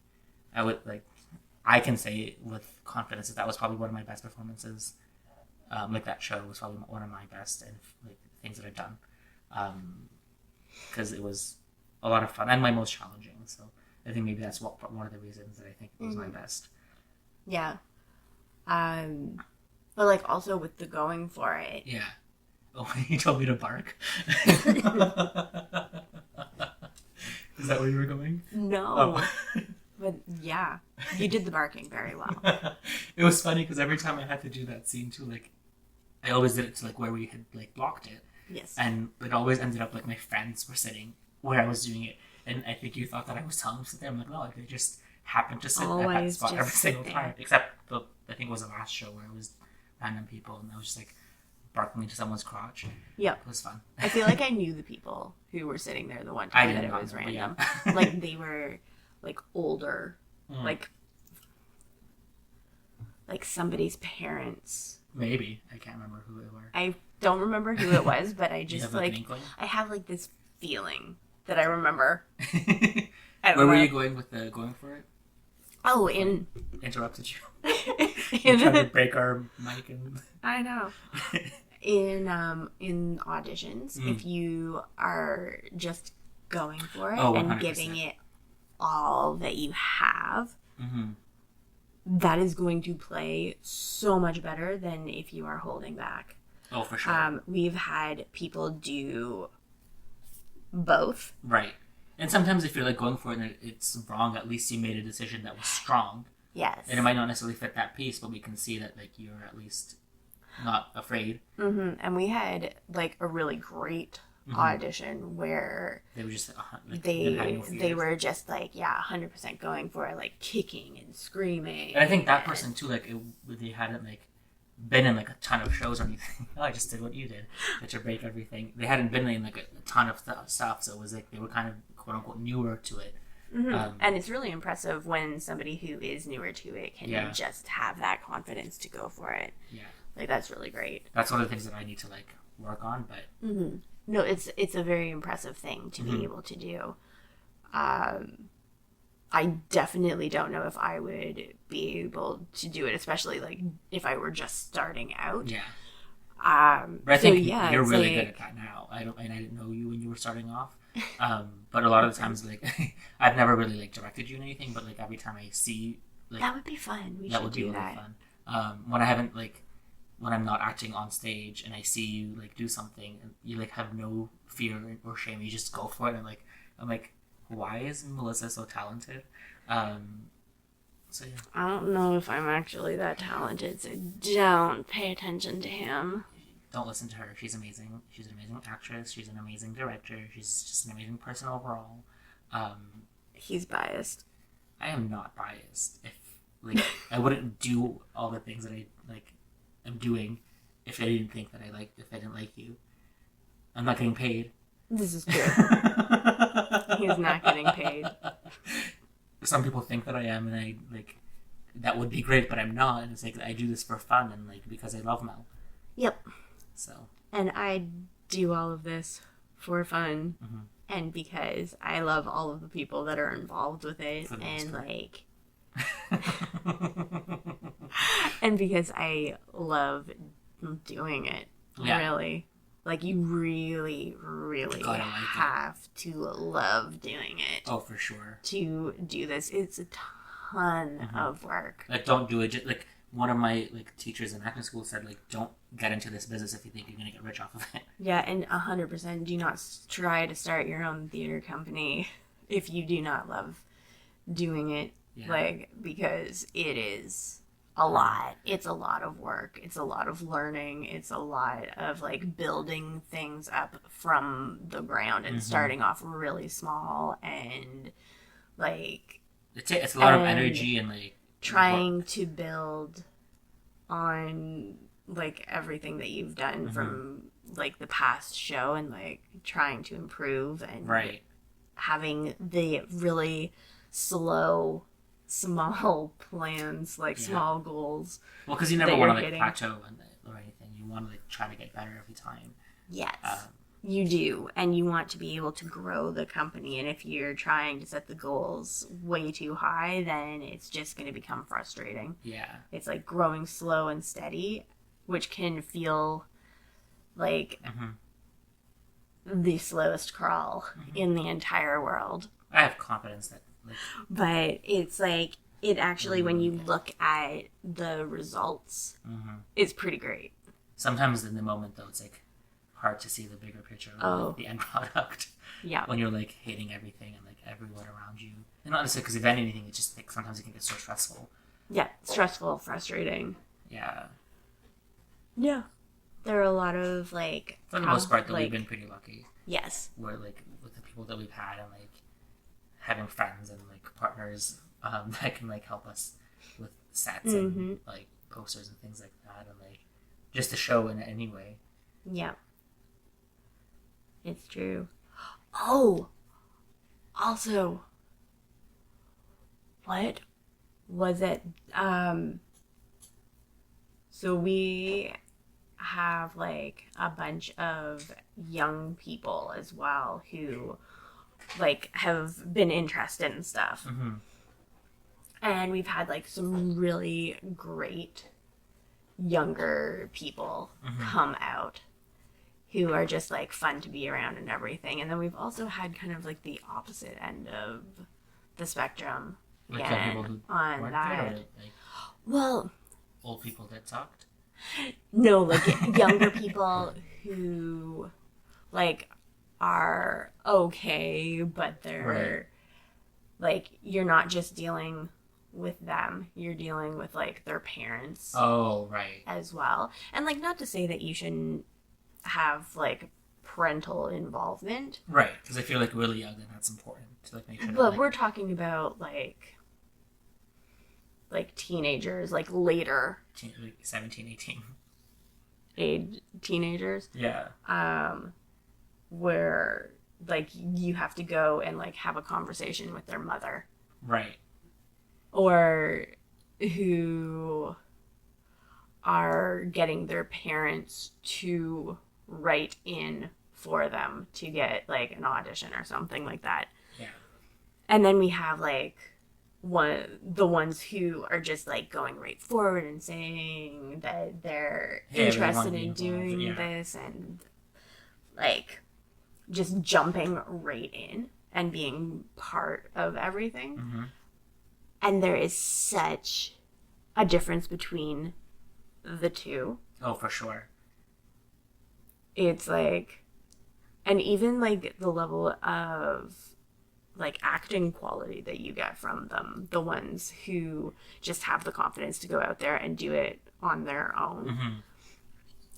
I can say with confidence that was probably one of my best performances. Like that show was probably one of my best and like things that I've done. because it was a lot of fun and my most challenging. So I think maybe that's one of the reasons that I think it was my best. Yeah. But like also with the going for it. Yeah. Oh, you told me to bark. Is that where you were going? No. Oh. But yeah, you did the barking very well. It was funny because every time I had to do that scene too, like I always did it to like where we had like blocked it. Yes. And it always ended up like my friends were sitting where I was doing it, and I think you thought that I was telling them to sit there. I'm like, no, like, they just happened to sit at that spot every single time, except I think it was the last show where it was random people, and I was just like barking into someone's crotch. Yep. It was fun. I feel like I knew the people who were sitting there the one time that it was random. Yeah. Like they were like older, like somebody's parents. Maybe. I can't remember who they were. I don't remember who it was, but I just like I have like this feeling that I remember. Where were you going with the going for it? Oh, interrupted you. Trying to break our mic and I know. In auditions, if you are just going for it and giving it all that you have, that is going to play so much better than if you are holding back. Oh, for sure. We've had people do both. Right. And sometimes if you're like going for it and it's wrong, at least you made a decision that was strong. Yes. And it might not necessarily fit that piece, but we can see that like you're at least not afraid. And we had like a really great audition where they were just like, they were just like 100% going for it, like kicking and screaming. And I think that person too, like they hadn't like been in like a ton of shows or anything. I just did what you did, to break everything. They hadn't been in like a ton of stuff, so it was like they were kind of quote unquote newer to it. And it's really impressive when somebody who is newer to it can just have that confidence to go for it. Yeah, like that's really great. That's one of the things that I need to like work on, but no, it's a very impressive thing to be able to do. I definitely don't know if I would be able to do it, especially like if I were just starting out. Yeah. But I think you're really good at that now. I didn't know you when you were starting off. But a lot of the times, like I've never really like directed you in anything, but like every time I see, like that would be fun. That would be really fun. When I haven't like when I'm not acting on stage and I see you like do something and you like have no fear or shame, you just go for it. And I'm like, why is Melissa so talented? So yeah. I don't know if I'm actually that talented, so don't pay attention to him. Don't listen to her. She's amazing. She's an amazing actress. She's an amazing director. She's just an amazing person overall. He's biased. I am not biased. If like I wouldn't do all the things that I like am doing if I didn't think that if I didn't like you. I'm not getting paid. This is true. He's not getting paid. Some people think that I am, and I like that would be great, but I'm not. And it's like I do this for fun and like because I love Mel. Yep. So. And I do all of this for fun, and because I love all of the people that are involved with it, and like, and because I love doing it. Yeah. Really. Like, you really, really have to love doing it. Oh, for sure. To do this. It's a ton of work. Like, don't do it. Just, like, one of my like teachers in acting school said, like, don't get into this business if you think you're going to get rich off of it. Yeah, and 100% do not try to start your own theater company if you do not love doing it. Yeah. Like, because it is a lot. It's a lot of work. It's a lot of learning. It's a lot of like building things up from the ground and starting off really small and like it's a lot of energy and like trying to build on like everything that you've done from like the past show and like trying to improve and having the really small plans, like small goals. Well, because you never want to like plateau or anything. You want to like try to get better every time. Yes, you do, and you want to be able to grow the company. And if you're trying to set the goals way too high, then it's just going to become frustrating. Yeah, it's like growing slow and steady, which can feel like the slowest crawl in the entire world. I have confidence that, like, but it's like it actually, when you look at the results, it's pretty great. Sometimes in the moment, though, it's like hard to see the bigger picture of like, the end product. Yeah. When you're like hating everything and like everyone around you, and not necessarily because of anything, it's just like sometimes it can get so stressful. Yeah, stressful, frustrating. Yeah. Yeah. There are a lot of like. For the most part, though, we've been pretty lucky. Yes. Where like with the people that we've had and like having friends and like partners that can like help us with sets and like posters and things like that, and like just to show in any way. Yeah. It's true. Oh, also, what was it? So we have like a bunch of young people as well who like have been interested in stuff. And we've had like some really great younger people come out who are just like fun to be around and everything. And then we've also had kind of like the opposite end of the spectrum. Like people who on that. There, like, well, old people that talked? No, like younger people who like are okay, but they're like, you're not just dealing with them, you're dealing with like their parents. Oh, right. As well. And like, not to say that you shouldn't have like parental involvement. Right, because I feel like really young and that's important to like make sure. But we're talking about like teenagers, like later. Like 17, 18. Age teenagers. Yeah. Where like you have to go and like have a conversation with their mother. Right. Or who are getting their parents to write in for them to get like an audition or something like that. Yeah. And then we have like the ones who are just like going right forward and saying that they're interested in doing this and like just jumping right in and being part of everything. And there is such a difference between the two. Oh, for sure. It's like, and even like the level of like acting quality that you get from them, the ones who just have the confidence to go out there and do it on their own.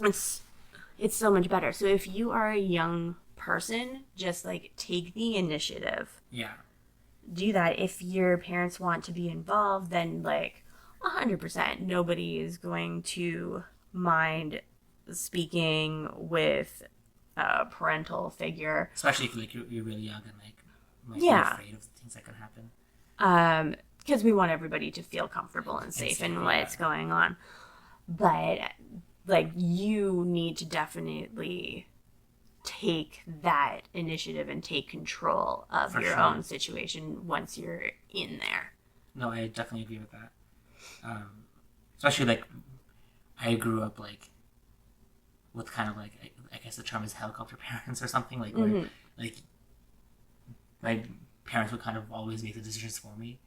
It's so much better. So if you are a young person, just like take the initiative. Yeah. Do that. If your parents want to be involved, then like 100%, nobody is going to mind speaking with a parental figure. Especially if like you're really young and like might be afraid of the things that can happen. Because we want everybody to feel comfortable and safe in what's going on. But like, you need to definitely take that initiative and take control of your own situation once you're in there. No, I definitely agree with that. Especially like I grew up like with kind of like, I guess the term is helicopter parents or something, like where like my parents would kind of always make the decisions for me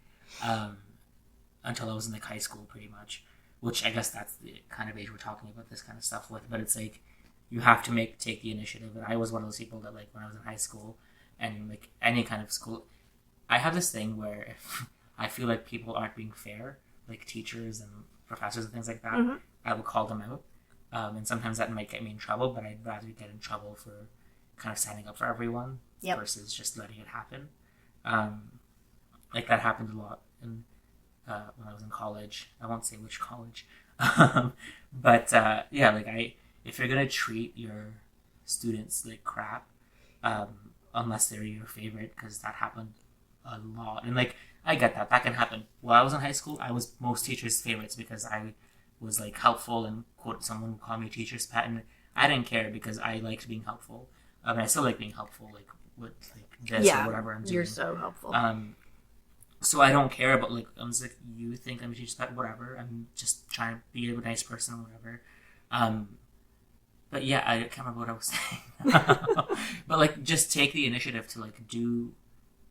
until I was in like high school pretty much, which I guess that's the kind of age we're talking about this kind of stuff with. But it's like you have to take the initiative. And I was one of those people that like when I was in high school and like any kind of school, I have this thing where if I feel like people aren't being fair, like teachers and professors and things like that, I will call them out. And sometimes that might get me in trouble, but I'd rather get in trouble for kind of standing up for everyone versus just letting it happen. Like that happened a lot when I was in college. I won't say which college. But yeah, like if you're going to treat your students like crap, unless they're your favorite, because that happened a lot. And like, I get that. That can happen. While I was in high school, I was most teachers' favorites because I was like helpful and quote someone would call me teacher's pet, and I didn't care because I liked being helpful. And I still like being helpful, like with like this or whatever I'm doing. You're so helpful. So I don't care about like, I'm just like, you think I'm a teacher's pet, whatever. I'm just trying to be a nice person or whatever. But yeah, I can't remember what I was saying. But like, just take the initiative to like do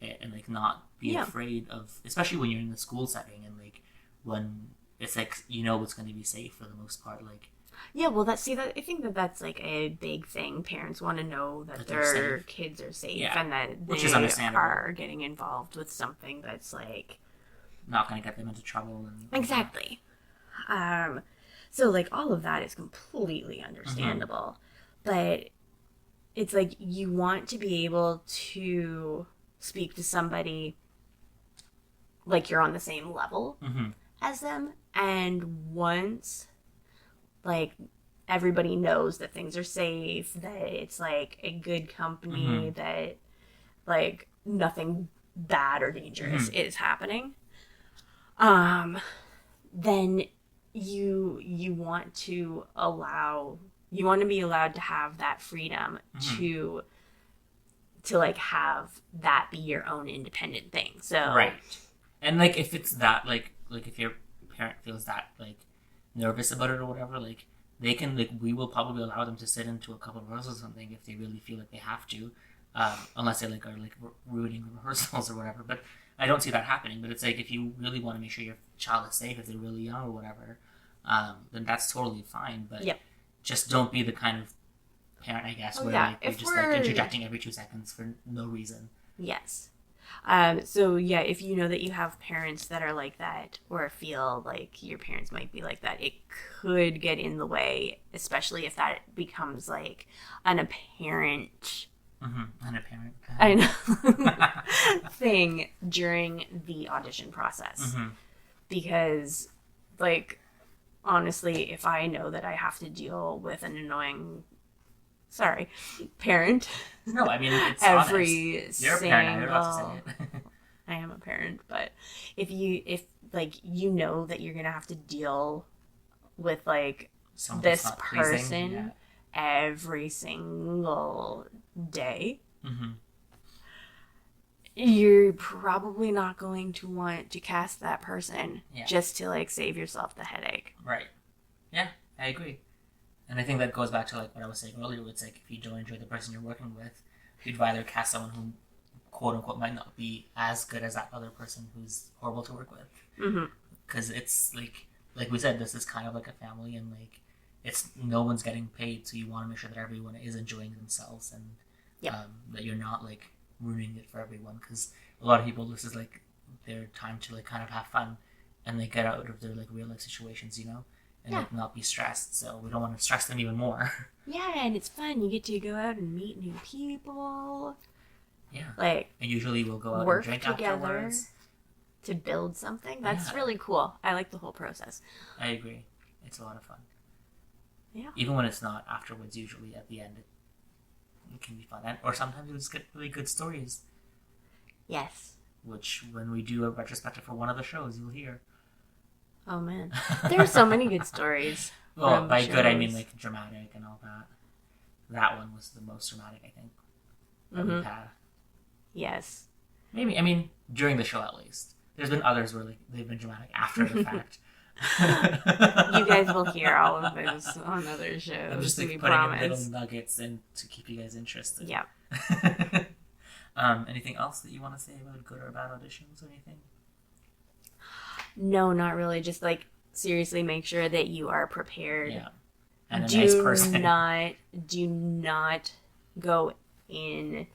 it and like not be afraid of, especially when you're in the school setting and like when it's like it's going to be safe for the most part. Like, yeah, well, I think that's like a big thing. Parents want to know that their kids are safe and that they are getting involved with something that's like not going to get them into trouble. Exactly. So like all of that is completely understandable, but it's like you want to be able to speak to somebody like you're on the same level as them, and once like everybody knows that things are safe, that it's like a good company, that like nothing bad or dangerous is happening, then you want to be allowed to have that freedom to like have that be your own independent thing. So right. And like if it's that like if your parent feels that like nervous about it or whatever, like they can like we will probably allow them to sit into a couple of rehearsals or something if they really feel like they have to, unless they like are like ruining the rehearsals or whatever. But I don't see that happening. But it's like if you really want to make sure your child is safe if they're really young or whatever, then that's totally fine. But just don't be the kind of parent, I guess, where like you're just like interjecting every 2 seconds for no reason. Yes. So yeah, if you know that you have parents that are like that or feel like your parents might be like that, it could get in the way, especially if that becomes like an apparent I know thing during the audition process. Because like honestly, if I know that I have to deal with an annoying parent. No, I mean, it's every honest. You're a parent, I don't have to say it. I am a parent, but if like you know that you're gonna have to deal with like this person every single day, you're probably not going to want to cast that person just to like save yourself the headache. Right. Yeah, I agree. And I think that goes back to like what I was saying earlier. It's like if you don't enjoy the person you're working with, you'd rather cast someone who, quote unquote, might not be as good as that other person who's horrible to work with. Because it's like we said, this is kind of like a family, and like it's no one's getting paid, so you want to make sure that everyone is enjoying themselves and that you're not like ruining it for everyone. Because a lot of people, this is like their time to like kind of have fun, and they get out of their like real life situations, and like not be stressed. So we don't want to stress them even more. Yeah, and it's fun. You get to go out and meet new people. Yeah. Like, and usually we'll go out work and drink together afterwards to build something. That's really cool. I like the whole process. I agree. It's a lot of fun. Yeah. Even when it's not afterwards, usually at the end, it can be fun. Or sometimes we just get really good stories. Yes. Which, when we do a retrospective for one of the shows, you'll hear. Oh, man. There are so many good stories. Well, by shows. Good, I mean, like, dramatic and all that. That one was the most dramatic, I think, that we've had. Yes. Maybe, I mean, during the show, at least. There's been others where, like, they've been dramatic after the fact. You guys will hear all of those on other shows. I'm just, like, putting in little nuggets in to keep you guys interested. Yeah. Anything else that you want to say about good or bad auditions or anything? No, not really. Just like seriously make sure that you are prepared. Yeah. And a nice person. Do not go in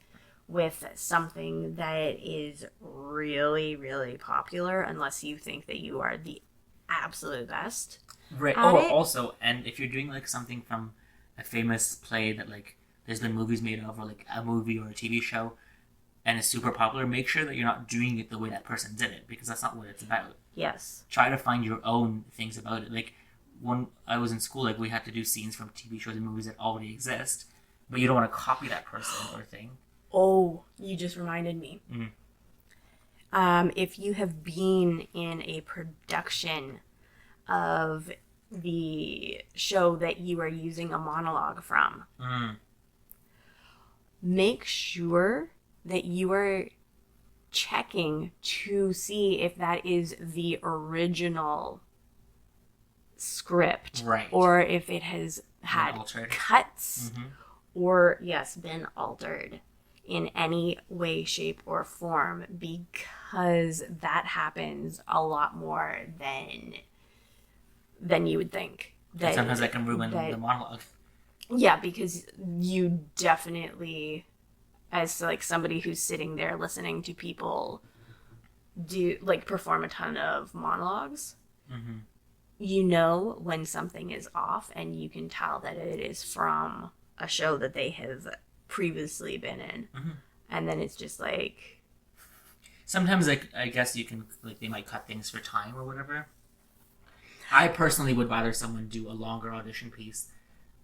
with something that is really, really popular unless you think that you are the absolute best. Right. Also, and if you're doing like something from a famous play that like there's been movies made of, or like a movie or a TV show, and it's super popular, make sure that you're not doing it the way that person did it, because that's not what it's about. Yes. Try to find your own things about it. Like, when I was in school, like, we had to do scenes from TV shows and movies that already exist, but you don't want to copy that person or thing. Oh, you just reminded me. If you have been in a production of the show that you are using a monologue from, make sure that you are checking to see if that is the original script, right, or if it has had cuts or, yes, been altered in any way, shape, or form, because that happens a lot more than you would think. That sometimes that can ruin the monologue. Yeah, because you definitely, as like somebody who's sitting there listening to people do like perform a ton of monologues, you know when something is off, and you can tell that it is from a show that they have previously been in. And then it's just like, sometimes like I guess you can like they might cut things for time or whatever. I personally would rather someone do a longer audition piece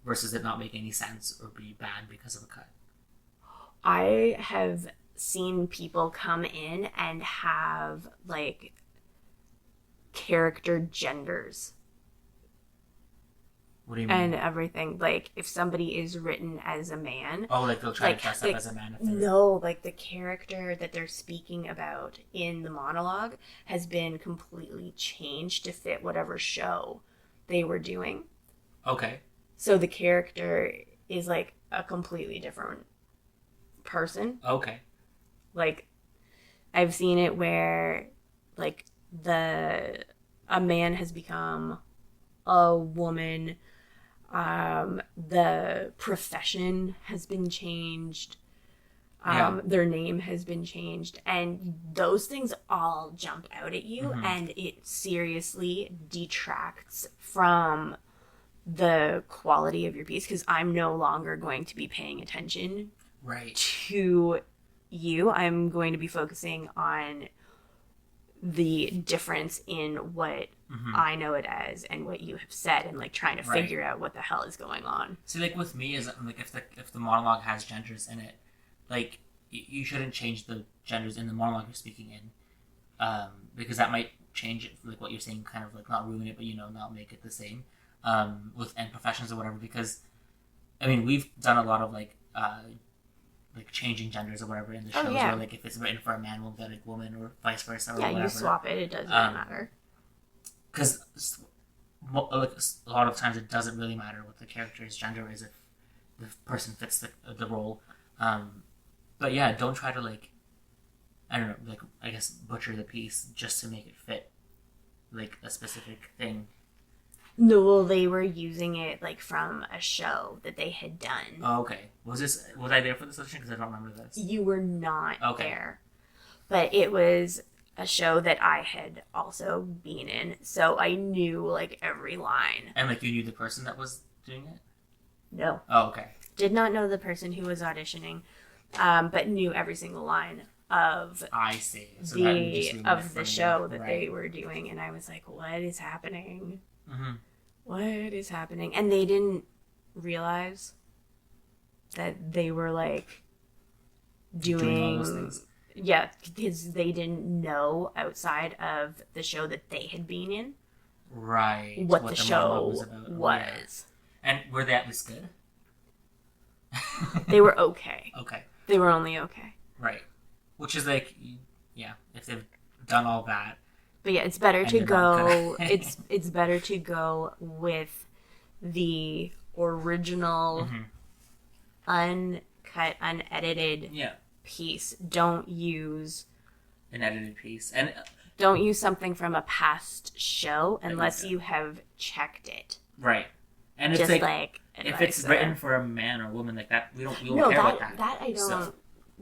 versus it not make any sense or be bad because of a cut. I have seen people come in and have like character genders. What do you mean? And everything. Like, if somebody is written as a man... Oh, like they'll try to dress up as a man? No, like the character that they're speaking about in the monologue has been completely changed to fit whatever show they were doing. Okay. So the character is like a completely different person. Okay. Like, I've seen it where, like, a man has become a woman. The profession has been changed. Their name has been changed. And those things all jump out at you, and it seriously detracts from the quality of your piece, because I'm no longer going to be paying attention to you. I'm going to be focusing on the difference in what I know it as and what you have said, and like trying to figure out what the hell is going on. See, like with me, is like if the monologue has genders in it, like you shouldn't change the genders in the monologue you're speaking in, because that might change it, like what you're saying, kind of like not ruin it, but not make it the same, with end professions or whatever. Because I mean, we've done a lot of like changing genders or whatever in the shows, or like if it's written for a man, we'll get a woman, or vice versa, or whatever. You swap it. It doesn't really matter. Because like, a lot of times it doesn't really matter what the character's gender is if the person fits the role. But yeah, don't try to like, I don't know, like I guess butcher the piece just to make it fit like a specific thing. No, well, they were using it like from a show that they had done. Oh, okay. Was I there for this audition? Because I don't remember this. You were not there, but it was a show that I had also been in, so I knew like every line. And like you knew the person that was doing it? No. Oh, okay. Did not know the person who was auditioning, but knew every single line of I see. So the show that they were doing, and I was like, "What is happening? What is happening?" And they didn't realize that they were like doing all those things. Yeah, because they didn't know outside of the show that they had been in, what the show was about. And were they at least good? They were okay. Okay. They were only okay. Right. Which is like, if they've done all that. But yeah, it's better to go. It's better to go with the original, uncut, unedited piece. Don't use an edited piece, and don't use something from a past show unless you have checked it. Right. And just it's like if it's written for a man or a woman, like that, we don't care about that.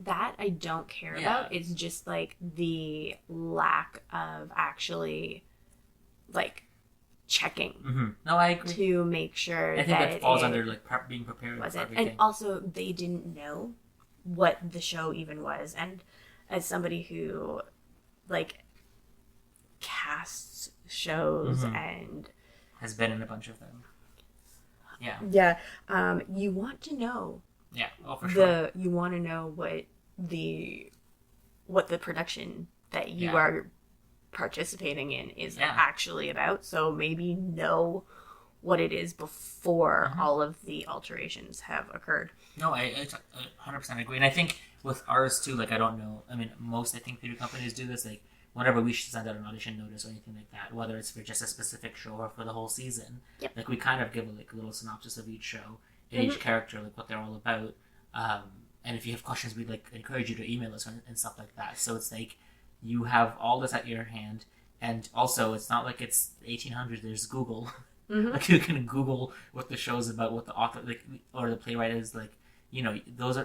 That I don't care about. It's just like the lack of actually like checking. No, I agree. To make sure I think that falls under like being prepared for everything. And also, they didn't know what the show even was. And as somebody who like casts shows and has been in a bunch of them. Yeah. You want to know. Yeah. Oh, for sure. You want to know what the production that you are participating in is actually about. So maybe know what it is before all of the alterations have occurred. No, I 100% agree. And I think with ours too, like I don't know. I mean, I think theater companies do this. Like whenever we should send out an audition notice or anything like that, whether it's for just a specific show or for the whole season, Yep. like we kind of give a little synopsis of each show and each character, like what they're all about. And if you have questions, we'd like encourage you to email us and stuff like that. So it's like you have all this at your hand, and also it's not like it's 1800s. There's Google. Like you can Google what the show's about, what the author like or the playwright is like. You know, those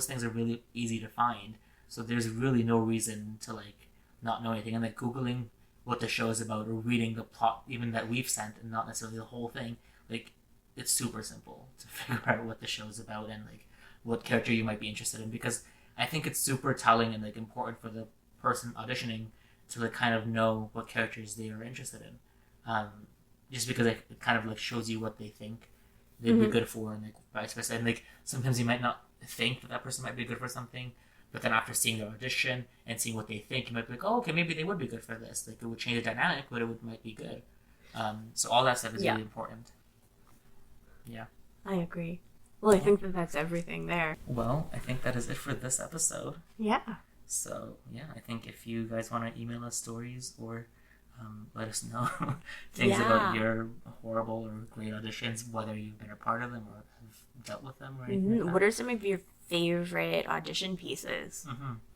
things are really easy to find. So there's really no reason to like not know anything. And like Googling what the show is about or reading the plot even that we've sent and not necessarily the whole thing, like it's super simple to figure out what the show is about and like what character you might be interested in, because I think it's super telling and like important for the person auditioning to like kind of know what characters they are interested in. Just because it kind of like shows you what they think they'd be good for, and like vice versa. And like sometimes you might not think that person might be good for something, but then after seeing their audition and seeing what they think, you might be like, oh, okay, maybe they would be good for this. Like it would change the dynamic, but might be good. So all that stuff is really important. Yeah, I agree. Well, I think that's everything there. Well, I think that is it for this episode. Yeah. So yeah, I think if you guys want to email us stories or let us know things about your horrible or great auditions, whether you've been a part of them or have dealt with them or anything like that. What are some of your favorite audition pieces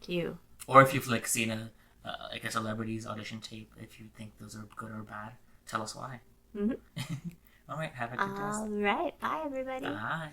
too? Or if you've like seen a like a celebrity's audition tape, if you think those are good or bad, tell us why. All right, have a good day. All right, bye everybody. Bye.